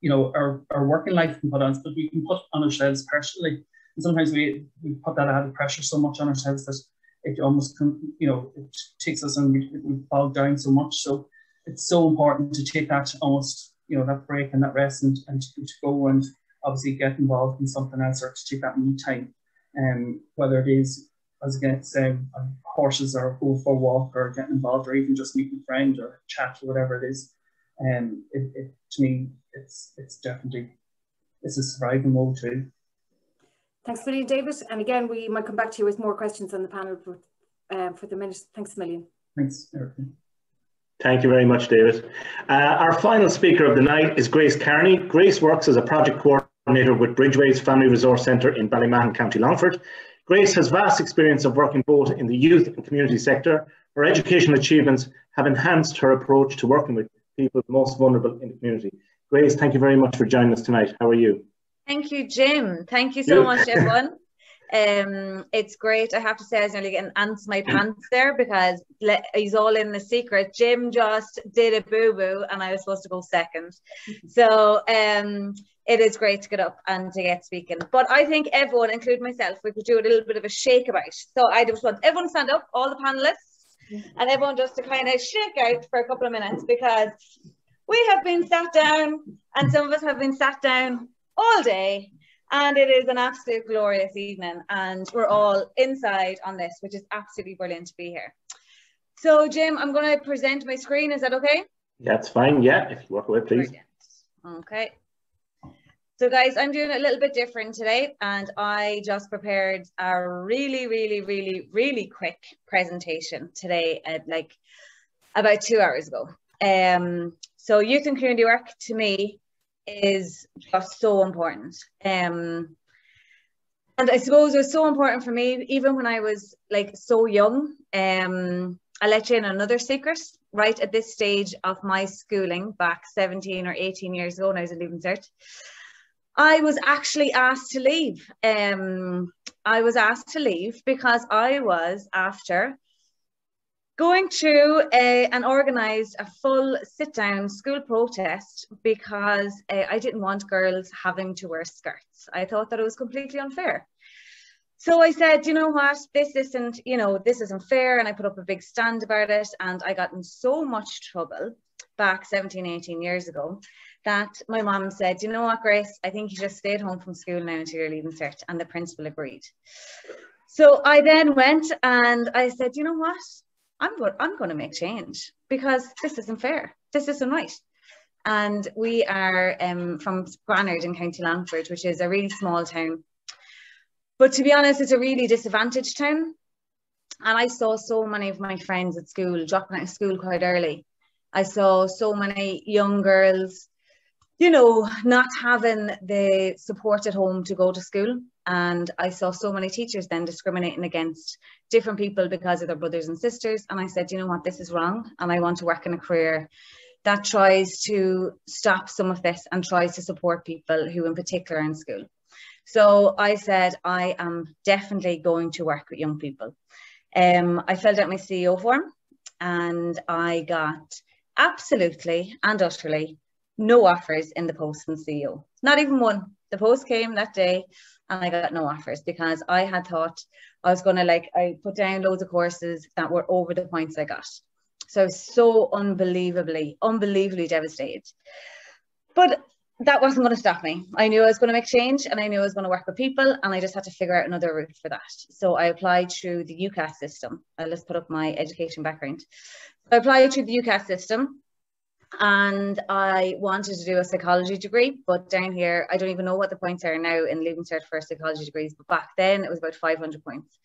you know, our working life can put on us, but we can put on ourselves personally. And sometimes we put that added pressure so much on ourselves that it almost, you know, it takes us and we bog down so much. So it's so important to take that almost, you know, that break and that rest and to go and obviously get involved in something else, or to take that me time. Whether it is, as again, say, horses, or go for a walk, or getting involved, or even just meeting a friend or chat, or whatever it is. To me, it's definitely, it's a survival mode too. Thanks a million, David. And again, we might come back to you with more questions on the panel, but for the minute, thanks a million. Thanks, Erica. Thank you very much, David. Our final speaker of the night is Grace Carney. Grace works as a project coordinator with Bridgeways Family Resource Centre in Ballymahon, County Longford. Grace has vast experience of working both in the youth and community sector. Her educational achievements have enhanced her approach to working with people most vulnerable in the community. Grace, thank you very much for joining us tonight. How are you? Thank you, Jim. Thank you so much, everyone. It's great. I have to say I was nearly getting ants my pants there, because he's all in the secret. Jim just did a boo-boo and I was supposed to go second. So it is great to get up and to get speaking. But I think everyone, including myself, we could do a little bit of a shake about. So I just want everyone to stand up, all the panelists, and everyone just to kind of shake out for a couple of minutes, because we have been sat down, and some of us have been sat down all day, and it is an absolute glorious evening, and we're all inside on this, which is absolutely brilliant to be here. So Jim, I'm going to present my screen. Is that okay? Yeah, it's fine. Yeah, if you walk away, please. Brilliant. Okay. So guys, I'm doing a little bit different today, and I just prepared a really quick presentation today at like about 2 hours ago. So youth and community work to me is just so important. And I suppose it was so important for me even when I was like so young. I'll let you in another secret. Right at this stage of my schooling, back 17 or 18 years ago when I was in Leaving Cert, I was actually asked to leave. I was asked to leave because I was after going through and organised a full sit-down school protest because I didn't want girls having to wear skirts. I thought that it was completely unfair. So I said, you know what, this isn't fair, and I put up a big stand about it, and I got in so much trouble back 17, 18 years ago that my mum said, you know what, Grace, I think you just stay at home from school now until you're Leaving Cert, and the principal agreed. So I then went and I said, you know what, I'm going to make change because this isn't fair. This isn't right. And we are from Granard in County Longford, which is a really small town. But to be honest, it's a really disadvantaged town. And I saw so many of my friends at school dropping out of school quite early. I saw so many young girls, you know, not having the support at home to go to school. And I saw so many teachers then discriminating against different people because of their brothers and sisters. And I said, you know what, this is wrong. And I want to work in a career that tries to stop some of this and tries to support people who in particular are in school. So I said, I am definitely going to work with young people. I filled out my CEO form and I got absolutely and utterly no offers in the post from CEO. Not even one. The post came that day and I got no offers because I had thought I was going to I put down loads of courses that were over the points I got. So I was so unbelievably devastated. But that wasn't going to stop me. I knew I was going to make change and I knew I was going to work with people and I just had to figure out another route for that. So I applied through the UCAS system. Let's put up my education background. I applied through the UCAS system and I wanted to do a psychology degree, but down here, I don't even know what the points are now in Leaving Cert for psychology degrees, but back then it was about 500 points.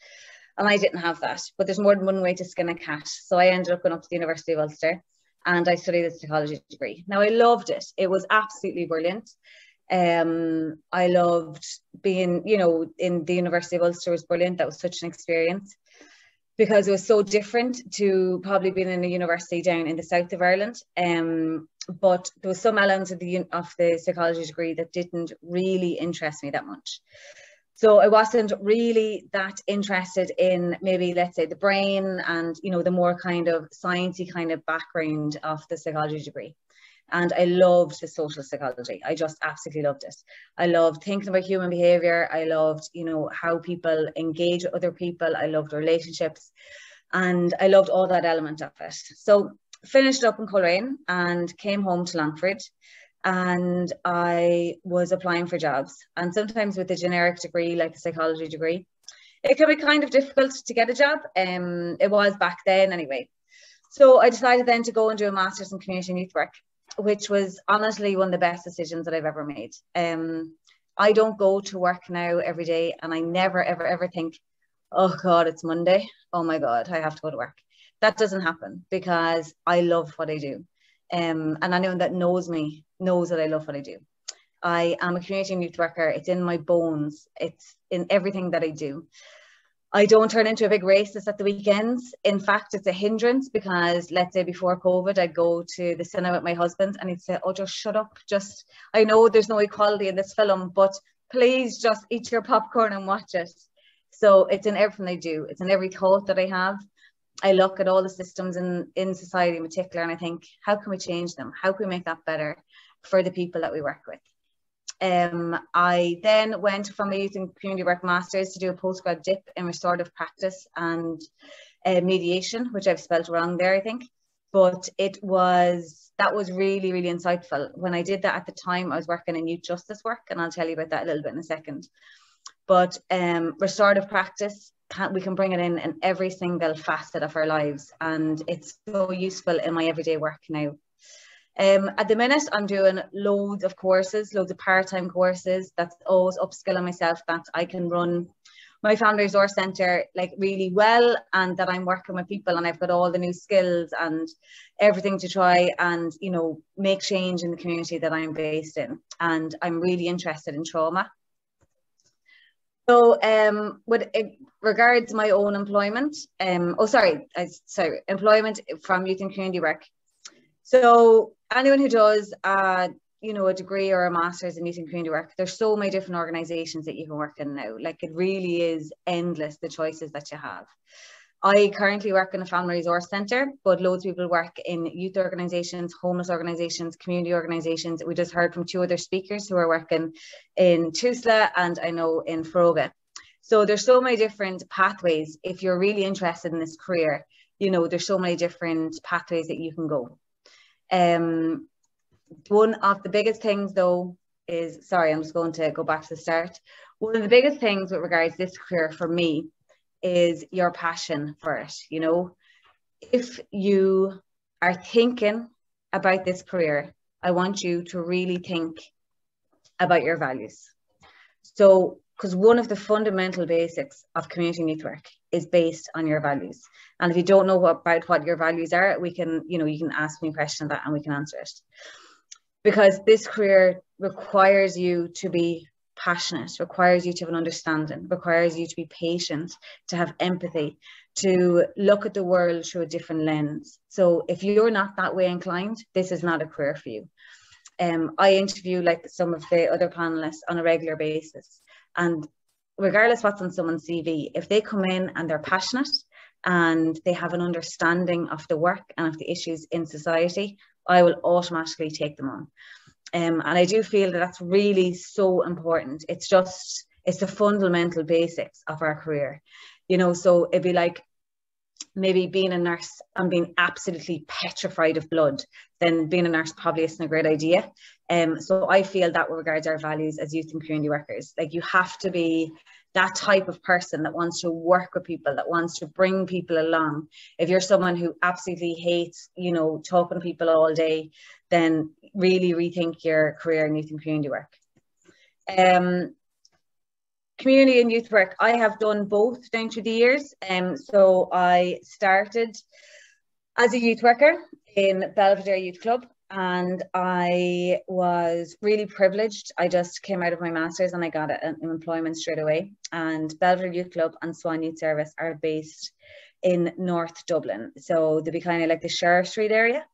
And I didn't have that, but there's more than one way to skin a cat. So I ended up going up to the University of Ulster and I studied a psychology degree. Now I loved it. It was absolutely brilliant. I loved being, you know, in the University of Ulster was brilliant. That was such an experience because it was so different to probably being in a university down in the south of Ireland. But there was some elements of the psychology degree that didn't really interest me that much. So I wasn't really that interested in maybe, let's say, the brain and, you know, the more kind of sciencey kind of background of the psychology degree. And I loved the social psychology. I just absolutely loved it. I loved thinking about human behavior. I loved, you know, how people engage with other people. I loved relationships and I loved all that element of it. So finished up in Coleraine and came home to Longford. And I was applying for jobs. And sometimes with a generic degree, like a psychology degree, it can be kind of difficult to get a job. It was back then anyway. So I decided then to go and do a master's in community and youth work, which was honestly one of the best decisions that I've ever made. I don't go to work now every day and I never, ever, ever think, oh God, it's Monday. Oh my God, I have to go to work. That doesn't happen because I love what I do. And anyone that knows me knows that I love what I do. I am a community and youth worker. It's in my bones. It's in everything that I do. I don't turn into a big racist at the weekends. In fact, it's a hindrance because let's say before COVID, I'd go to the cinema with my husband and he'd say, oh, just shut up. Just, I know there's no equality in this film, but please just eat your popcorn and watch it. So it's in everything I do. It's in every thought that I have. I look at all the systems in society in particular and I think, how can we change them? How can we make that better for the people that we work with? I then went from a youth and community work master's to do a postgrad dip in restorative practice and mediation, which I've spelled wrong there, I think. But that was really, really insightful. When I did that at the time, I was working in youth justice work, and I'll tell you about that a little bit in a second. But restorative practice, we can bring it in every single facet of our lives, and it's so useful in my everyday work now. At the minute, I'm doing loads of courses, loads of part-time courses. That's always upskilling myself, that I can run my family resource centre like really well, and that I'm working with people and I've got all the new skills and everything to try and, you know, make change in the community that I'm based in. And I'm really interested in trauma. So with regards to my own employment, employment from youth and community work. So anyone who does you know, a degree or a master's in youth and community work, there's so many different organisations that you can work in now. Like, it really is endless, the choices that you have. I currently work in a family resource centre, but loads of people work in youth organisations, homeless organisations, community organisations. We just heard from 2 other speakers who are working in Tusla and I know in Foróige. So there's so many different pathways. If you're really interested in this career, you know, there's so many different pathways that you can go. One of the biggest things though is, sorry, I'm just going to go back to the start. One of the biggest things with regards to this career for me is your passion for it. You know, if you are thinking about this career, I want you to really think about your values. So, because one of the fundamental basics of community and youth work is based on your values. And if you don't know about what your values are, we can, you know, you can ask me a question on that and we can answer it. Because this career requires you to be passionate, requires you to have an understanding, requires you to be patient, to have empathy, to look at the world through a different lens. So if you're not that way inclined, this is not a career for you. I interview like some of the other panelists on a regular basis, and regardless what's on someone's CV, if they come in and they're passionate and they have an understanding of the work and of the issues in society, I will automatically take them on. And I do feel that that's really so important. It's the fundamental basics of our career, you know. So it'd be like maybe being a nurse and being absolutely petrified of blood, then being a nurse probably isn't a great idea. So I feel that with regards to our values as youth and community workers, like you have to be that type of person that wants to work with people, that wants to bring people along. If you're someone who absolutely hates, you know, talking to people all day, then really rethink your career in youth and community work. Community and youth work, I have done both down through the years. So I started as a youth worker in Belvedere Youth Club, and I was really privileged. I just came out of my master's and I got an employment straight away. And Belvedere Youth Club and Swan Youth Service are based in North Dublin. So they'd be kind of like the Sheriff Street area.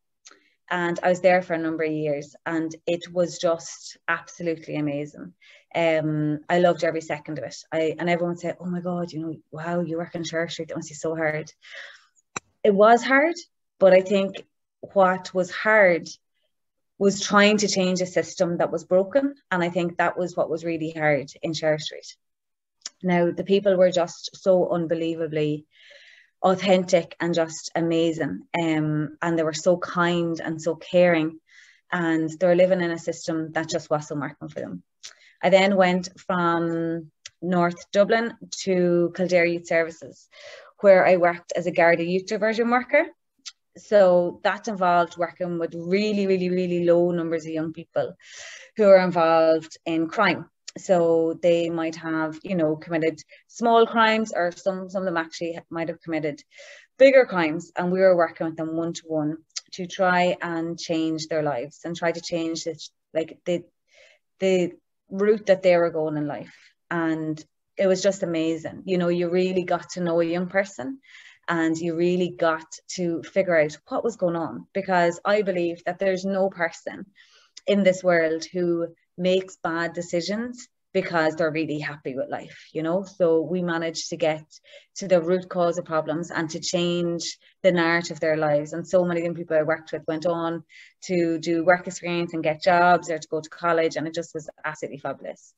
And I was there for a number of years and it was just absolutely amazing. I loved every second of it. And everyone would say, oh my God, you know, wow, you work in Sheriff Street, that must be so hard. It was hard, but I think what was hard was trying to change a system that was broken. And I think that was what was really hard in Sheriff Street. Now, the people were just so unbelievably authentic and just amazing. And they were so kind and so caring. And they were living in a system that just wasn't working for them. I then went from North Dublin to Kildare Youth Services, where I worked as a Garda youth diversion worker. So that involved working with really, really, really low numbers of young people who are involved in crime. So they might have, you know, committed small crimes, or some of them actually might have committed bigger crimes. And we were working with them one-to-one to try and change their lives and try to change this, like the route that they were going in life. And it was just amazing. You know, you really got to know a young person and you really got to figure out what was going on, because I believe that there's no person in this world who makes bad decisions because they're really happy with life, you know. So we managed to get to the root cause of problems and to change the narrative of their lives. And so many young people I worked with went on to do work experience and get jobs or to go to college, and it just was absolutely fabulous.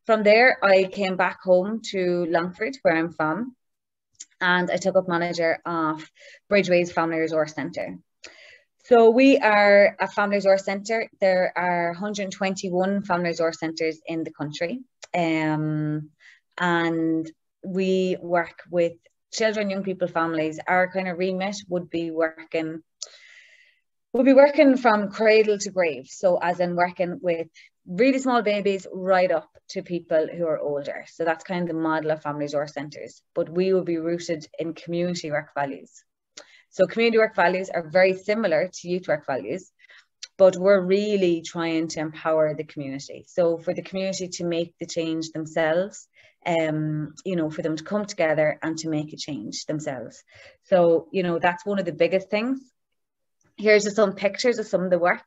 From there, I came back home to Longford, where I'm from, and I took up manager of Bridgeways Family Resource Centre. So we are a family resource centre. There are 121 family resource centres in the country. And we work with children, young people, families. Our kind of remit would be working from cradle to grave. So as in working with really small babies right up to people who are older. So that's kind of the model of family resource centres. But we will be rooted in community work values. So community work values are very similar to youth work values, but we're really trying to empower the community. So for the community to make the change themselves, you know, for them to come together and to make a change themselves. So, you know, that's one of the biggest things. Here's just some pictures of some of the work.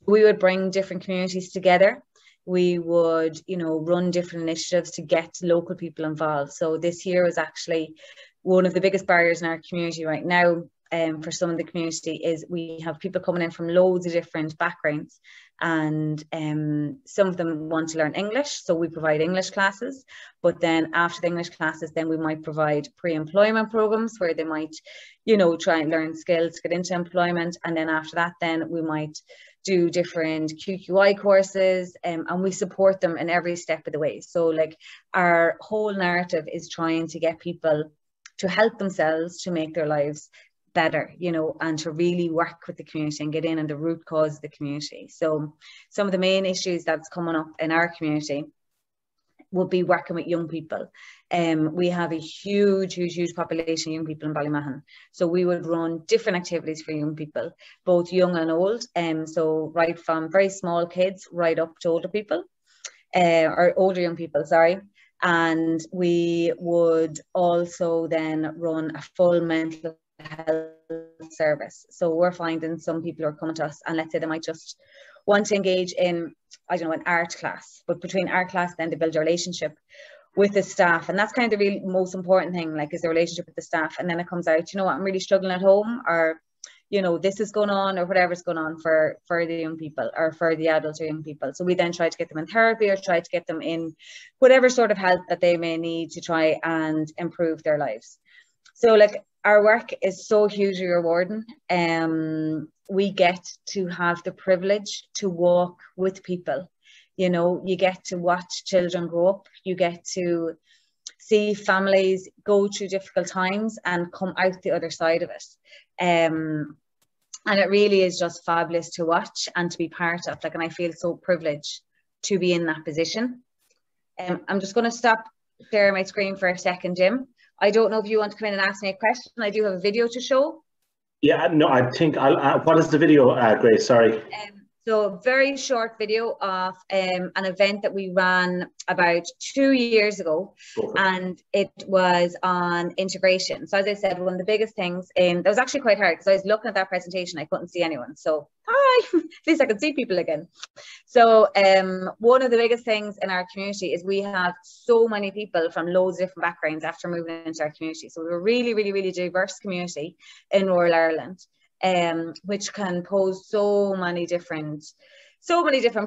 We would bring different communities together. We would, you know, run different initiatives to get local people involved. So this year was actually one of the biggest barriers in our community right now, for some of the community, is we have people coming in from loads of different backgrounds, and some of them want to learn English, so we provide English classes. But then after the English classes, then we might provide pre-employment programs where they might, you know, try and learn skills to get into employment. And then after that, then we might do different QQI courses, and we support them in every step of the way. So like our whole narrative is trying to get people to help themselves to make their lives better, you know, and to really work with the community and get in on the root cause of the community. So some of the main issues that's coming up in our community would be working with young people. We have a huge population of young people in Ballymahon. So we would run different activities for young people, both young and old. So right from very small kids right up to older people, or older young people, sorry. And we would also then run a full mental health service. So we're finding some people are coming to us and let's say they might just want to engage in, I don't know, an art class, but between art class then they build a relationship with the staff, and that's kind of the real most important thing, like, is the relationship with the staff. And then it comes out, you know what, I'm really struggling at home, or you know, this is going on, or whatever's going on for the young people or for the adults or young people. So we then try to get them in therapy or try to get them in whatever sort of help that they may need to try and improve their lives. So like, our work is so hugely rewarding. We get to have the privilege to walk with people. You know, you get to watch children grow up. You get to see families go through difficult times and come out the other side of it. And it really is just fabulous to watch and to be part of. Like, and I feel so privileged to be in that position. I'm just going to stop sharing my screen for a second, Jim. I don't know if you want to come in and ask me a question. I do have a video to show. Yeah, no, I think what is the video, Grace? Sorry. So a very short video of an event that we ran about 2 years ago, and it was on integration. So as I said, one of the biggest things that was actually quite hard because I was looking at that presentation, I couldn't see anyone. So hi, at least I could see people again. So one of the biggest things in our community is we have so many people from loads of different backgrounds after moving into our community. So we're a really diverse community in rural Ireland. Which can pose so many different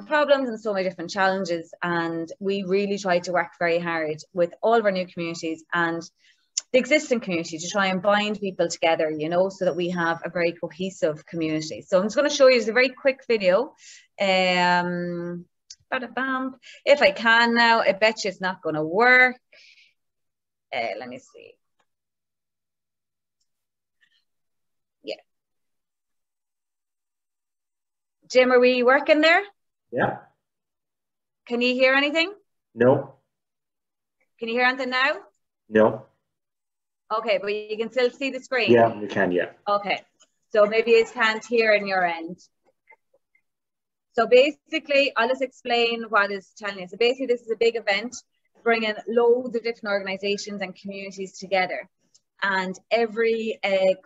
problems and so many different challenges. And we really try to work very hard with all of our new communities and the existing community to try and bind people together, you know, so that we have a very cohesive community. So I'm just going to show you just a very quick video. If I can now, I bet you it's not going to work. Let me see. Jim, are we working there? Yeah. Can you hear anything? No. Can you hear anything now? No. Okay, but you can still see the screen? Yeah, we can, yeah. Okay, so maybe you can't hear in your end. So basically, I'll just explain what it's telling you. So basically, this is a big event bringing loads of different organisations and communities together. And every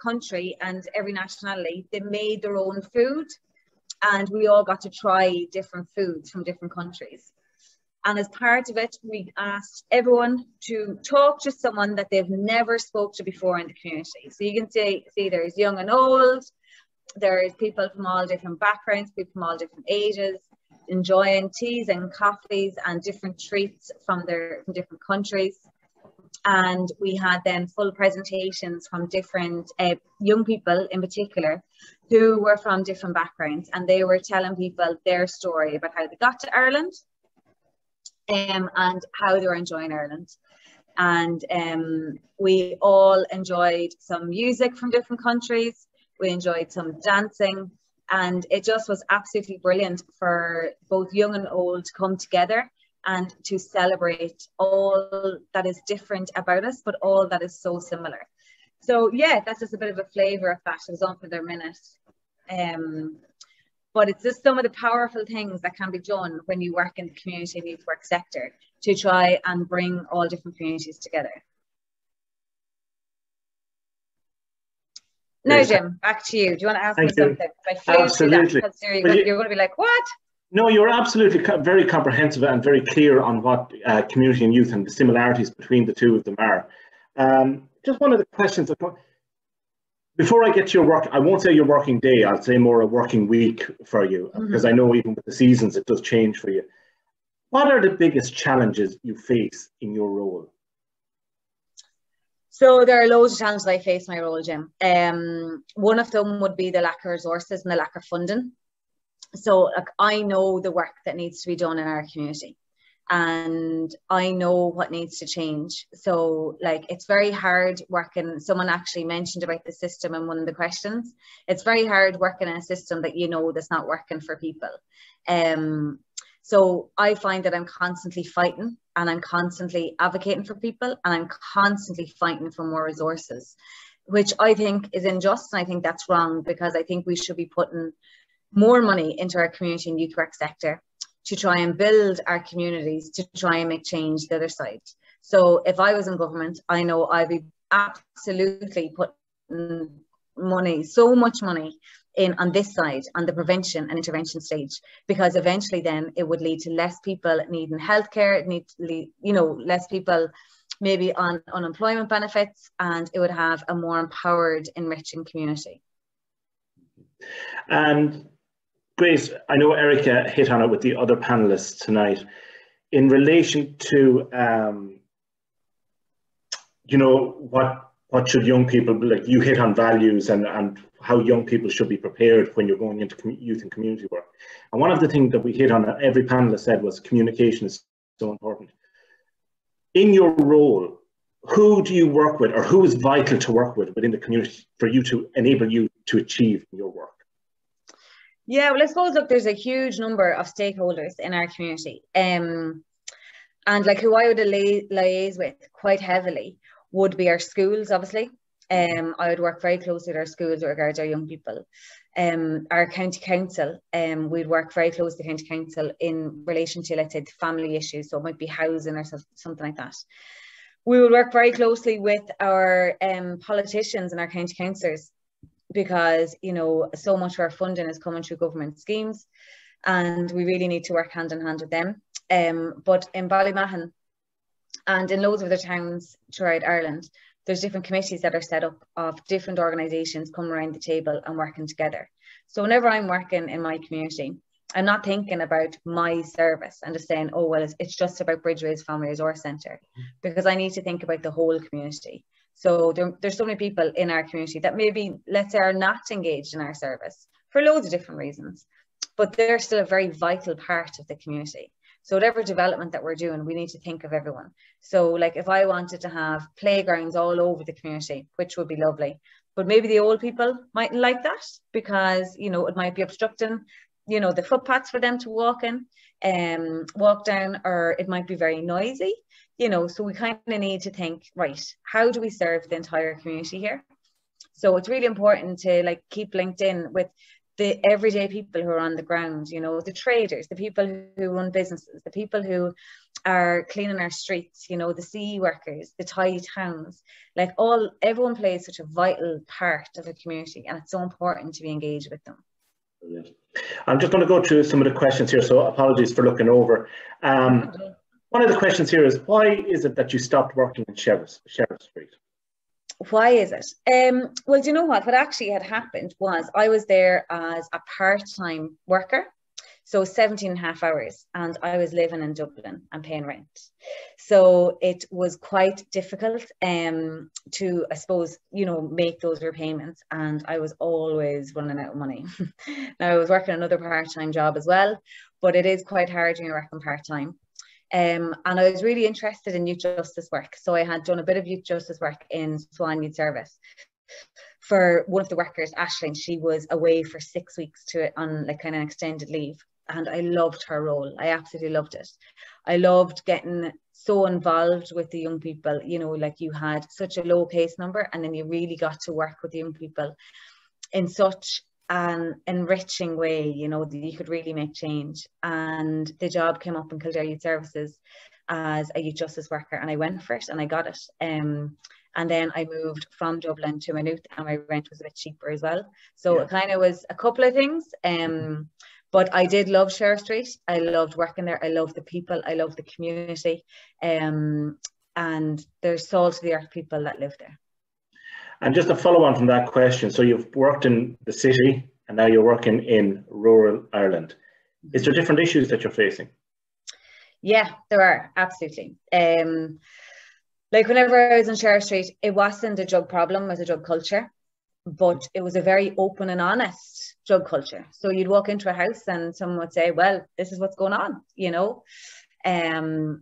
country and every nationality, they made their own food. And we all got to try different foods from different countries. And as part of it, we asked everyone to talk to someone that they've never spoke to before in the community. So you can see there's young and old, there's people from all different backgrounds, people from all different ages, enjoying teas and coffees and different treats from different countries. And we had then full presentations from different young people in particular who were from different backgrounds, and they were telling people their story about how they got to Ireland and how they were enjoying Ireland. And we all enjoyed some music from different countries, we enjoyed some dancing, and it just was absolutely brilliant for both young and old to come together and to celebrate all that is different about us, but all that is so similar. So yeah, that's just a bit of a flavour of that. It was on for their minute. But it's just some of the powerful things that can be done when you work in the community and youth work sector to try and bring all different communities together. Now, Jim, back to you. Do you want to ask me something? Absolutely. You're going to be like, what? No, you're absolutely very comprehensive and very clear on what community and youth and the similarities between the two of them are. Just one of the questions, before I get to your work, I won't say your working day, I'll say more a working week for you, because I know even with the seasons it does change for you. What are the biggest challenges you face in your role? So there are loads of challenges I face in my role, Jim. One of them would be the lack of resources and the lack of funding. So like, I know the work that needs to be done in our community. and I know what needs to change. So like, it's very hard working. Someone actually mentioned about the system in one of the questions. It's very hard working in a system that you know that's not working for people. So I find that I'm constantly fighting, and I'm constantly advocating for people, and I'm constantly fighting for more resources, which I think is unjust, and I think that's wrong, because I think we should be putting more money into our community and youth work sector to try and build our communities, to try and make change the other side. So if I was in government, I know I'd be absolutely putting money, so much money in on this side, on the prevention and intervention stage, because eventually then it would lead to less people needing healthcare, it needs to lead, you know, less people maybe on unemployment benefits, and it would have a more empowered, enriching community. And Grace, I know Erica hit on it with the other panelists tonight in relation to, you know, what should young people, like you hit on values and how young people should be prepared when you're going into youth and community work. And one of the things that we hit on that every panelist said was communication is so important. In your role, who do you work with, or who is vital to work with within the community for you to enable you to achieve your work? Yeah, well, I suppose, look, there's a huge number of stakeholders in our community. And like who I would liaise with quite heavily would be our schools, obviously. I would work very closely with our schools with regards to our young people. Our county council, we'd work very closely with the county council in relation to, let's say, family issues. So it might be housing or something like that. We would work very closely with our politicians and our county councillors, because, you know, so much of our funding is coming through government schemes, and we really need to work hand in hand with them. But in Ballymahon and in loads of other towns throughout Ireland, there's different committees that are set up of different organisations coming around the table and working together. So whenever I'm working in my community, I'm not thinking about my service and just saying, oh, well, it's just about Bridgeways Family Resource Centre, because I need to think about the whole community. So there's so many people in our community that maybe, let's say, are not engaged in our service for loads of different reasons, but they're still a very vital part of the community. So whatever development that we're doing, we need to think of everyone. So like if I wanted to have playgrounds all over the community, which would be lovely, but maybe the old people mightn't like that, because, you know, it might be obstructing, you know, the footpaths for them to walk in, walk down, or it might be very noisy. You know, so we kind of need to think, right, how do we serve the entire community here? So it's really important to like keep linked in with the everyday people who are on the ground, you know, the traders, the people who run businesses, the people who are cleaning our streets, you know, the CE workers, the tidy towns, like everyone plays such a vital part of the community, and it's so important to be engaged with them. Brilliant. I'm just going to go through some of the questions here, so apologies for looking over. One of the questions here is, why is it that you stopped working in Sheriff Street? Why is it? Well, do you know what? What actually had happened was I was there as a part-time worker, so 17.5 hours, and I was living in Dublin and paying rent. So it was quite difficult to, I suppose, you know, make those repayments, and I was always running out of money. Now, I was working another part-time job as well, but it is quite hard when you're working part-time. And I was really interested in youth justice work. So I had done a bit of youth justice work in Swan Youth Service. For one of the workers, Aisling, she was away for 6 weeks on like kind of extended leave. And I loved her role. I absolutely loved it. I loved getting so involved with the young people, you know, like you had such a low case number, and then you really got to work with the young people in such an enriching way, you know, that you could really make change. And the job came up in Kildare Youth Services as a youth justice worker, and I went for it and I got it. And then I moved from Dublin to Maynooth, and my rent was a bit cheaper as well. So it kind of was a couple of things. But I did love Sheriff Street. I loved working there. I loved the people. I loved the community. And there's salt to the earth people that live there. And just a follow on from that question, so you've worked in the city and now you're working in rural Ireland. Is there different issues that you're facing? Yeah, there are, absolutely. Like whenever I was in Sheriff Street, it wasn't a drug problem, it was a drug culture, but it was a very open and honest drug culture. So you'd walk into a house and someone would say, well, this is what's going on, you know. And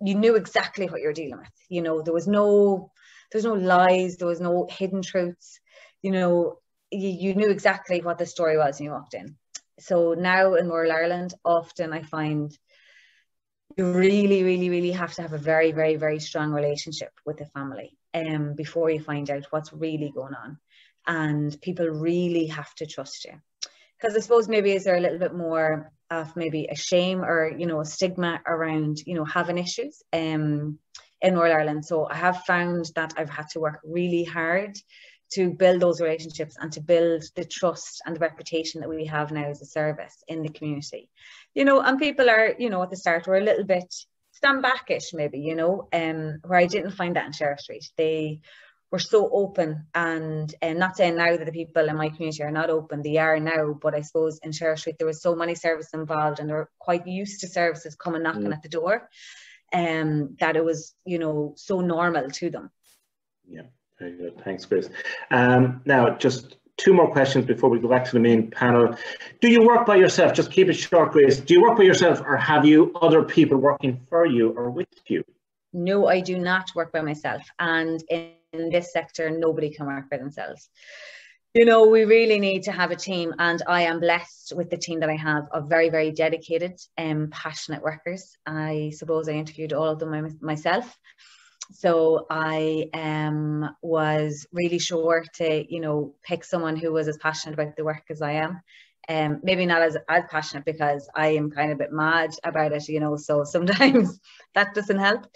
you knew exactly what you're dealing with. You know, there was no lies, there was no hidden truths. You know, you knew exactly what the story was when you walked in. So now in Rural Ireland, often I find you really, really, really have to have a very, very, very strong relationship with the family before you find out what's really going on. And people really have to trust you. Because I suppose maybe is there a little bit more of maybe a shame or, you know, a stigma around, you know, having issues in Rural Ireland. So I have found that I've had to work really hard to build those relationships and to build the trust and the reputation that we have now as a service in the community. You know, and people are, you know, at the start were a little bit stand backish maybe, you know, where I didn't find that in Sheriff Street. They were so open, and not saying now that the people in my community are not open, they are now, but I suppose in Sheriff Street there was so many services involved and they're quite used to services coming knocking at the door, that it was, you know, so normal to them. Yeah, very good. Thanks, Grace. Now, just two more questions before we go back to the main panel. Do you work by yourself? Just keep it short, Grace. Do you work by yourself, or have you other people working for you or with you? No, I do not work by myself. And in this sector, nobody can work by themselves. You know, we really need to have a team, and I am blessed with the team that I have of very, very dedicated and passionate workers. I suppose I interviewed all of them myself. So I was really sure to, you know, pick someone who was as passionate about the work as I am. Maybe not as passionate, because I am kind of a bit mad about it, you know, so sometimes that doesn't help.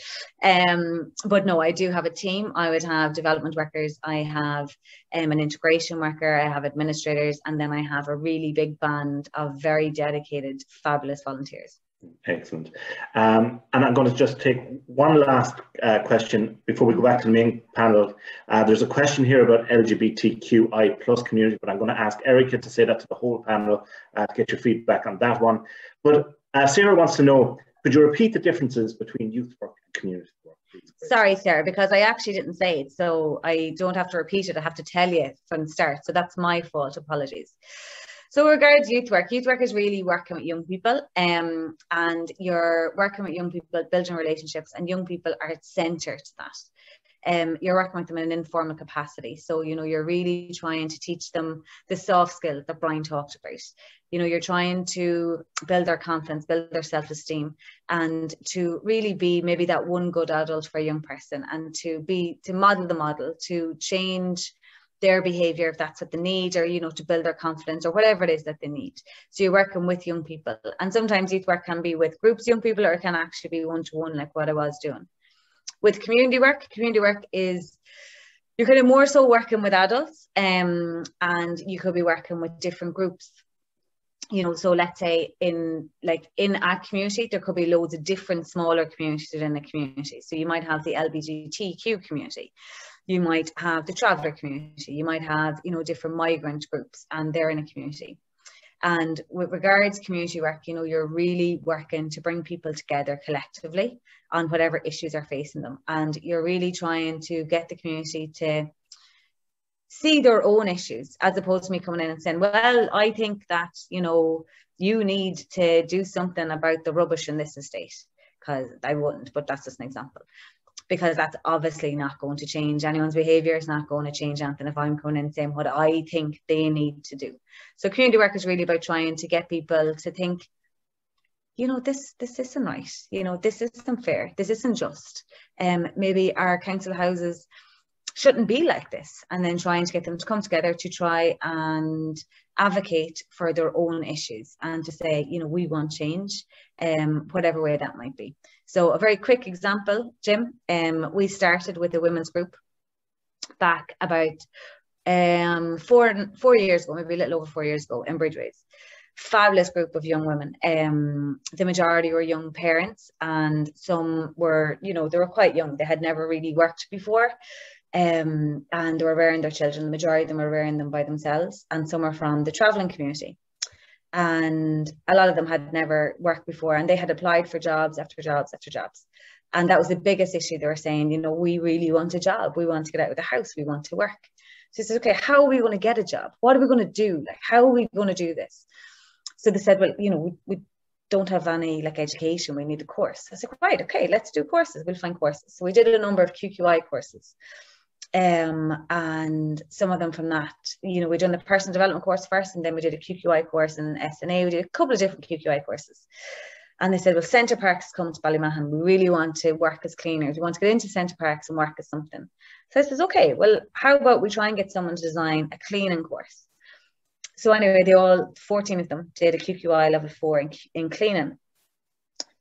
But no, I do have a team. I would have development workers, I have an integration worker, I have administrators, and then I have a really big band of very dedicated, fabulous volunteers. Excellent. And I'm going to just take one last question before we go back to the main panel. There's a question here about LGBTQI plus community, but I'm going to ask Erica to say that to the whole panel to get your feedback on that one. But Sarah wants to know, could you repeat the differences between youth work and community work, please? Sorry, Sarah, because I actually didn't say it, so I don't have to repeat it. I have to tell you from the start. So that's my fault. Apologies. So regards youth work is really working with young people, and you're working with young people, building relationships, and young people are at centre to that. You're working with them in an informal capacity. So, you know, you're really trying to teach them the soft skills that Brian talked about. You know, you're trying to build their confidence, build their self-esteem, and to really be maybe that one good adult for a young person, and to model the model, to change their behavior if that's what they need, or, you know, to build their confidence or whatever it is that they need. So you're working with young people, and sometimes youth work can be with groups of young people, or it can actually be one-to-one, like what I was doing. With community work is you're kind of more so working with adults, and you could be working with different groups. You know, so let's say in a community, there could be loads of different smaller communities within a community. So you might have the LGBTQ community. You might have the traveller community, you might have, you know, different migrant groups, and they're in a community. And with regards to community work, you know, you're really working to bring people together collectively on whatever issues are facing them. And you're really trying to get the community to see their own issues, as opposed to me coming in and saying, well, I think that, you know, you need to do something about the rubbish in this estate, because I wouldn't, but that's just an example. Because that's obviously not going to change anyone's behaviour. It's not going to change anything if I'm coming in and saying what I think they need to do. So community work is really about trying to get people to think, you know, this isn't right. You know, this isn't fair. This isn't just. Maybe our council houses shouldn't be like this. And then trying to get them to come together to try and advocate for their own issues, and to say, you know, we want change, whatever way that might be. So a very quick example, Jim, we started with a women's group back about 4 years ago, maybe a little over 4 years ago, in Bridgeways. Fabulous group of young women. The majority were young parents, and some were, you know, they were quite young. They had never really worked before. And they were rearing their children. The majority of them were rearing them by themselves, and some are from the travelling community. And a lot of them had never worked before, and they had applied for jobs after jobs after jobs. And that was the biggest issue. They were saying, you know, we really want a job. We want to get out of the house. We want to work. So he said, okay, how are we going to get a job? What are we going to do? Like, how are we going to do this? So they said, well, you know, we don't have any like education, we need a course. I said, right, okay, let's do courses, we'll find courses. So we did a number of QQI courses. And some of them from that, you know, we done the personal development course first, and then we did a QQI course in SNA. We did a couple of different QQI courses. And they said, well, Centre Parks come to Ballymahon. We really want to work as cleaners. We want to get into Centre Parks and work as something. So I says, okay, well, how about we try and get someone to design a cleaning course? So anyway, 14 of them did a QQI level 4 in cleaning.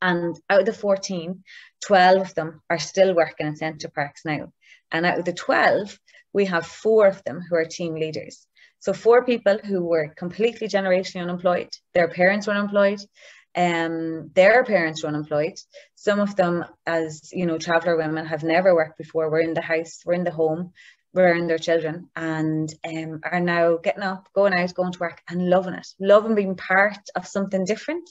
And out of the 14, 12 of them are still working in Centre Parks now. And out of the 12, we have 4 of them who are team leaders. So 4 people who were completely generationally unemployed. Their parents were unemployed. Their parents were unemployed. Some of them, as you know, traveller women, have never worked before. We're in the house, we're in the home, we're in their children, and are now getting up, going out, going to work and loving it, loving being part of something different.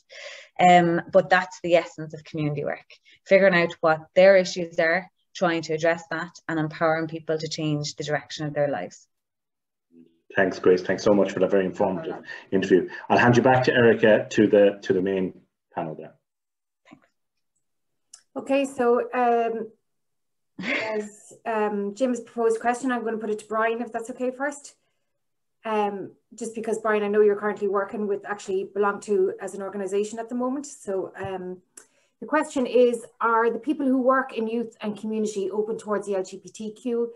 But that's the essence of community work, figuring out what their issues are, trying to address that, and empowering people to change the direction of their lives. Thanks, Grace. Thanks so much for that very informative interview. I'll hand you back to Erica to the main panel there. Thanks. Okay, so as Jim's proposed question, I'm going to put it to Brian, if that's okay first. Just because, Brian, I know you're currently working with Actually Belong To as an organisation at the moment. So the question is, are the people who work in youth and community open towards the LGBTQ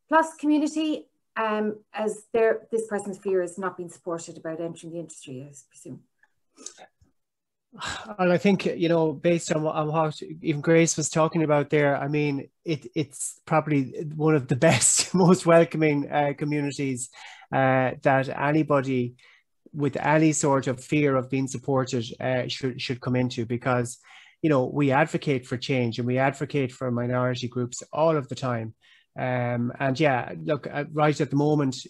plus community, as this person's fear is not being supported about entering the industry, I presume? And I think, you know, based on what even Grace was talking about there, I mean, it's probably one of the best, most welcoming communities that anybody with any sort of fear of being supported should come into, because, you know, we advocate for change and we advocate for minority groups all of the time. And yeah, look, right at the moment,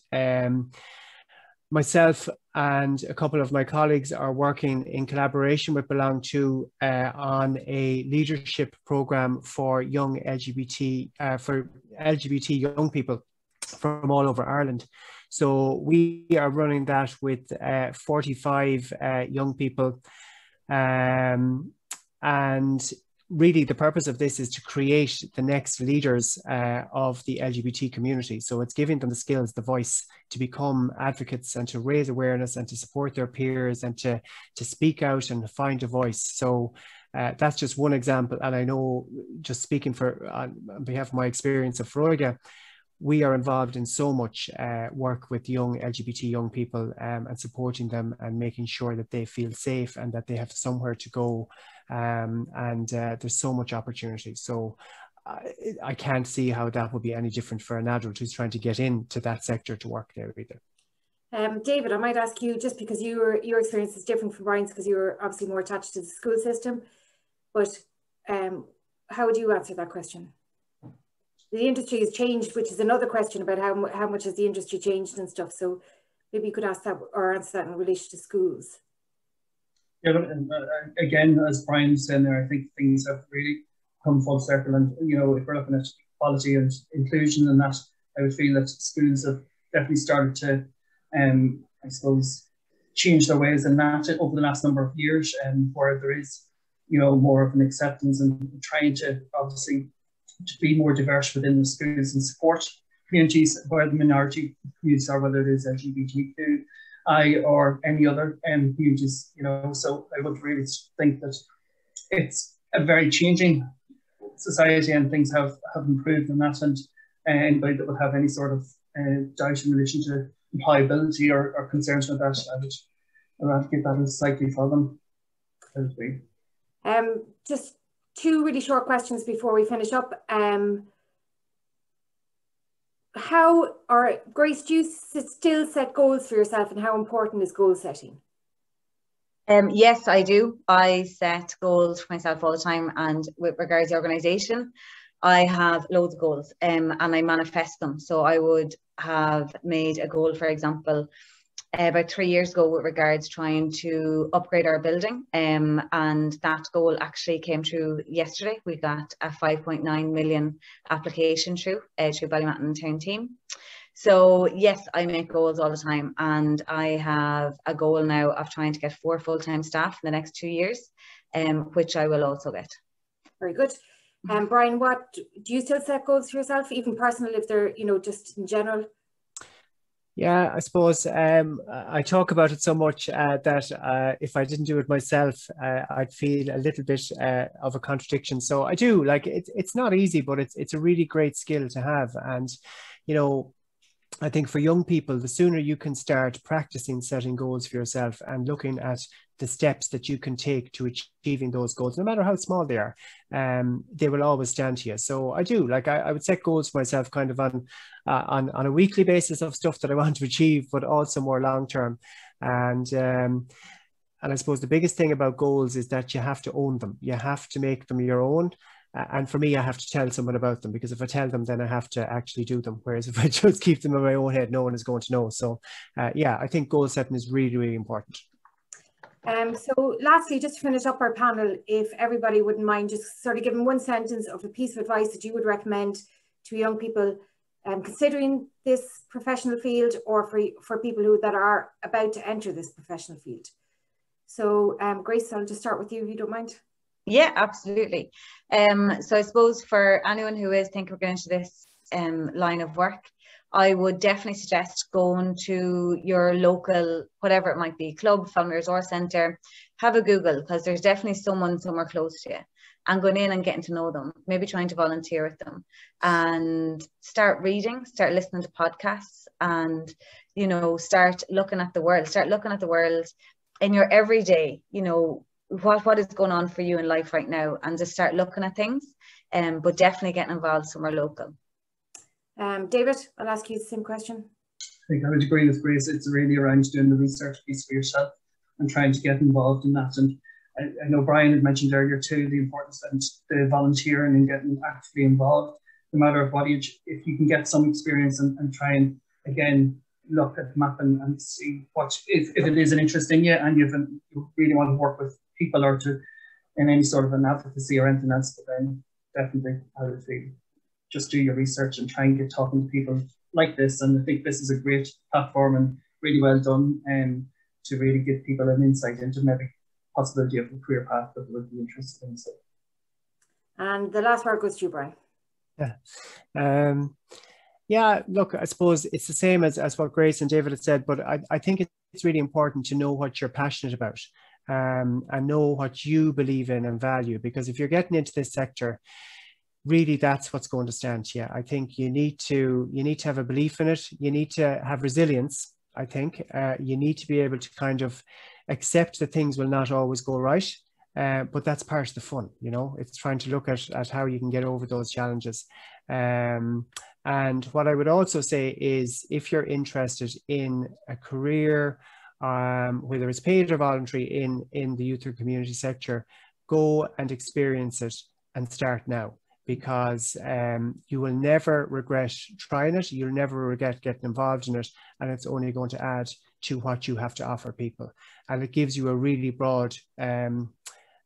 myself and a couple of my colleagues are working in collaboration with Belong To on a leadership program for young LGBT young people from all over Ireland. So we are running that with 45 young people, and really the purpose of this is to create the next leaders of the LGBT community. So it's giving them the skills, the voice to become advocates and to raise awareness and to support their peers and to speak out and find a voice. So that's just one example. And I know, just speaking on behalf of my experience of Froiga, we are involved in so much work with young LGBT young people and supporting them and making sure that they feel safe and that they have somewhere to go. There's so much opportunity. So I can't see how that would be any different for an adult who's trying to get into that sector to work there either. David, I might ask you, just because your experience is different from Brian's, because you're obviously more attached to the school system, but how would you answer that question? The industry has changed, which is another question about how much has the industry changed and stuff. So maybe you could ask that or answer that in relation to schools. Yeah, but again, as Brian was saying there, I think things have really come full circle. And, you know, if we're looking at equality and inclusion and that, I would feel that schools have definitely started to, I suppose, change their ways in that over the last number of years, where there is, you know, more of an acceptance and trying to obviously to be more diverse within the schools and support communities, where the minority communities are, whether it is LGBTQI or any other communities, you know. So I would really think that it's a very changing society and things have improved in that, and anybody that would have any sort of doubt in relation to employability or concerns with that, I would give that as slightly for them. Just two really short questions before we finish up. Grace, do you still set goals for yourself, and how important is goal setting? Yes, I do. I set goals for myself all the time, and with regards to the organisation, I have loads of goals and I manifest them. So I would have made a goal, for example, about 3 years ago with regards trying to upgrade our building, and that goal actually came true yesterday. We got a 5.9 million application through Ballymahon Town Team. So yes, I make goals all the time, and I have a goal now of trying to get 4 full-time staff in the next 2 years. which I will also get. Very good. Brian, what do you still set goals for yourself, even personal, if they're, you know, just in general? Yeah, I suppose I talk about it so much that if I didn't do it myself, I'd feel a little bit of a contradiction. So I do, like, it's not easy, but it's a really great skill to have. And, you know, I think for young people, the sooner you can start practicing setting goals for yourself and looking at the steps that you can take to achieving those goals, no matter how small they are, they will always stand to you. So I do, like, I would set goals for myself kind of on a weekly basis of stuff that I want to achieve, but also more long-term. And I suppose the biggest thing about goals is that you have to own them. You have to make them your own. And for me, I have to tell someone about them, because if I tell them, then I have to actually do them. Whereas if I just keep them in my own head, no one is going to know. So yeah, I think goal setting is really, really important. So lastly, just to finish up our panel, if everybody wouldn't mind just sort of giving one sentence of a piece of advice that you would recommend to young people considering this professional field, or for people that are about to enter this professional field. So Grace, I'll just start with you if you don't mind. Yeah, absolutely. So I suppose for anyone who is thinking of going into this line of work, I would definitely suggest going to your local, whatever it might be, club, family resource centre, have a Google, because there's definitely someone somewhere close to you, and going in and getting to know them, maybe trying to volunteer with them, and start reading, start listening to podcasts, and, you know, start looking at the world in your everyday, you know, what is going on for you in life right now, and just start looking at things, but definitely getting involved somewhere local. David, I'll ask you the same question. I think I would agree with Grace. It's really around doing the research piece for yourself and trying to get involved in that. And I know Brian had mentioned earlier too, the importance of the volunteering and getting actively involved, no matter what age. If you can get some experience and try and, again, look at the map and see what, if it is an interest in you, and you really want to work with people or to in any sort of an advocacy or anything else, but then definitely I would say just do your research and try and get talking to people like this. And I think this is a great platform and really well done, to really give people an insight into maybe possibility of a career path that they would be interested in. So. And the last word goes to you, Brian. Yeah. Yeah, look, I suppose it's the same as what Grace and David had said, but I think it's really important to know what you're passionate about, and know what you believe in and value, because if you're getting into this sector, really that's what's going to stand to you. I think you need to have a belief in it. You need to have resilience, I think. You need to be able to kind of accept that things will not always go right, but that's part of the fun, you know. It's trying to look at how you can get over those challenges. And what I would also say is, if you're interested in a career, whether it's paid or voluntary in the youth or community sector, go and experience it and start now, because you will never regret trying it. You'll never regret getting involved in it, and it's only going to add to what you have to offer people. And it gives you a really broad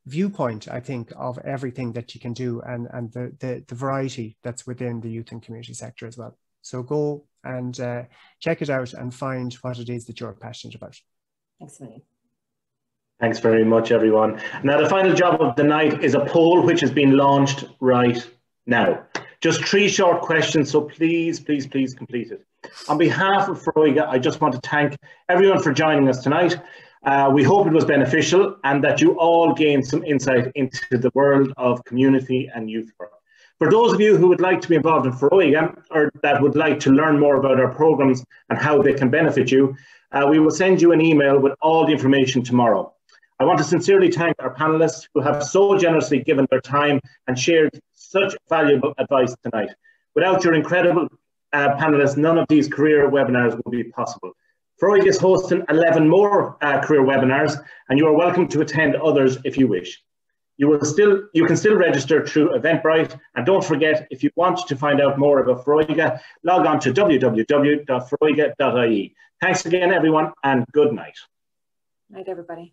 viewpoint, I think, of everything that you can do, and the variety that's within the youth and community sector as well. So go and check it out and find what it is that you're passionate about. Thanks a million. Thanks very much, everyone. Now, the final job of the night is a poll which has been launched right now. Just 3 short questions, so please, please, please complete it. On behalf of Foróige, I just want to thank everyone for joining us tonight. We hope it was beneficial and that you all gained some insight into the world of community and youth work. For those of you who would like to be involved in Foróige, or that would like to learn more about our programs and how they can benefit you, we will send you an email with all the information tomorrow. I want to sincerely thank our panelists who have so generously given their time and shared such valuable advice tonight. Without your incredible panelists, none of these career webinars would be possible. Foróige is hosting 11 more career webinars, and you are welcome to attend others if you wish. You can still register through Eventbrite, and don't forget, if you want to find out more about Foróige, log on to www.foróige.ie. Thanks again, everyone, and good night. Night, everybody.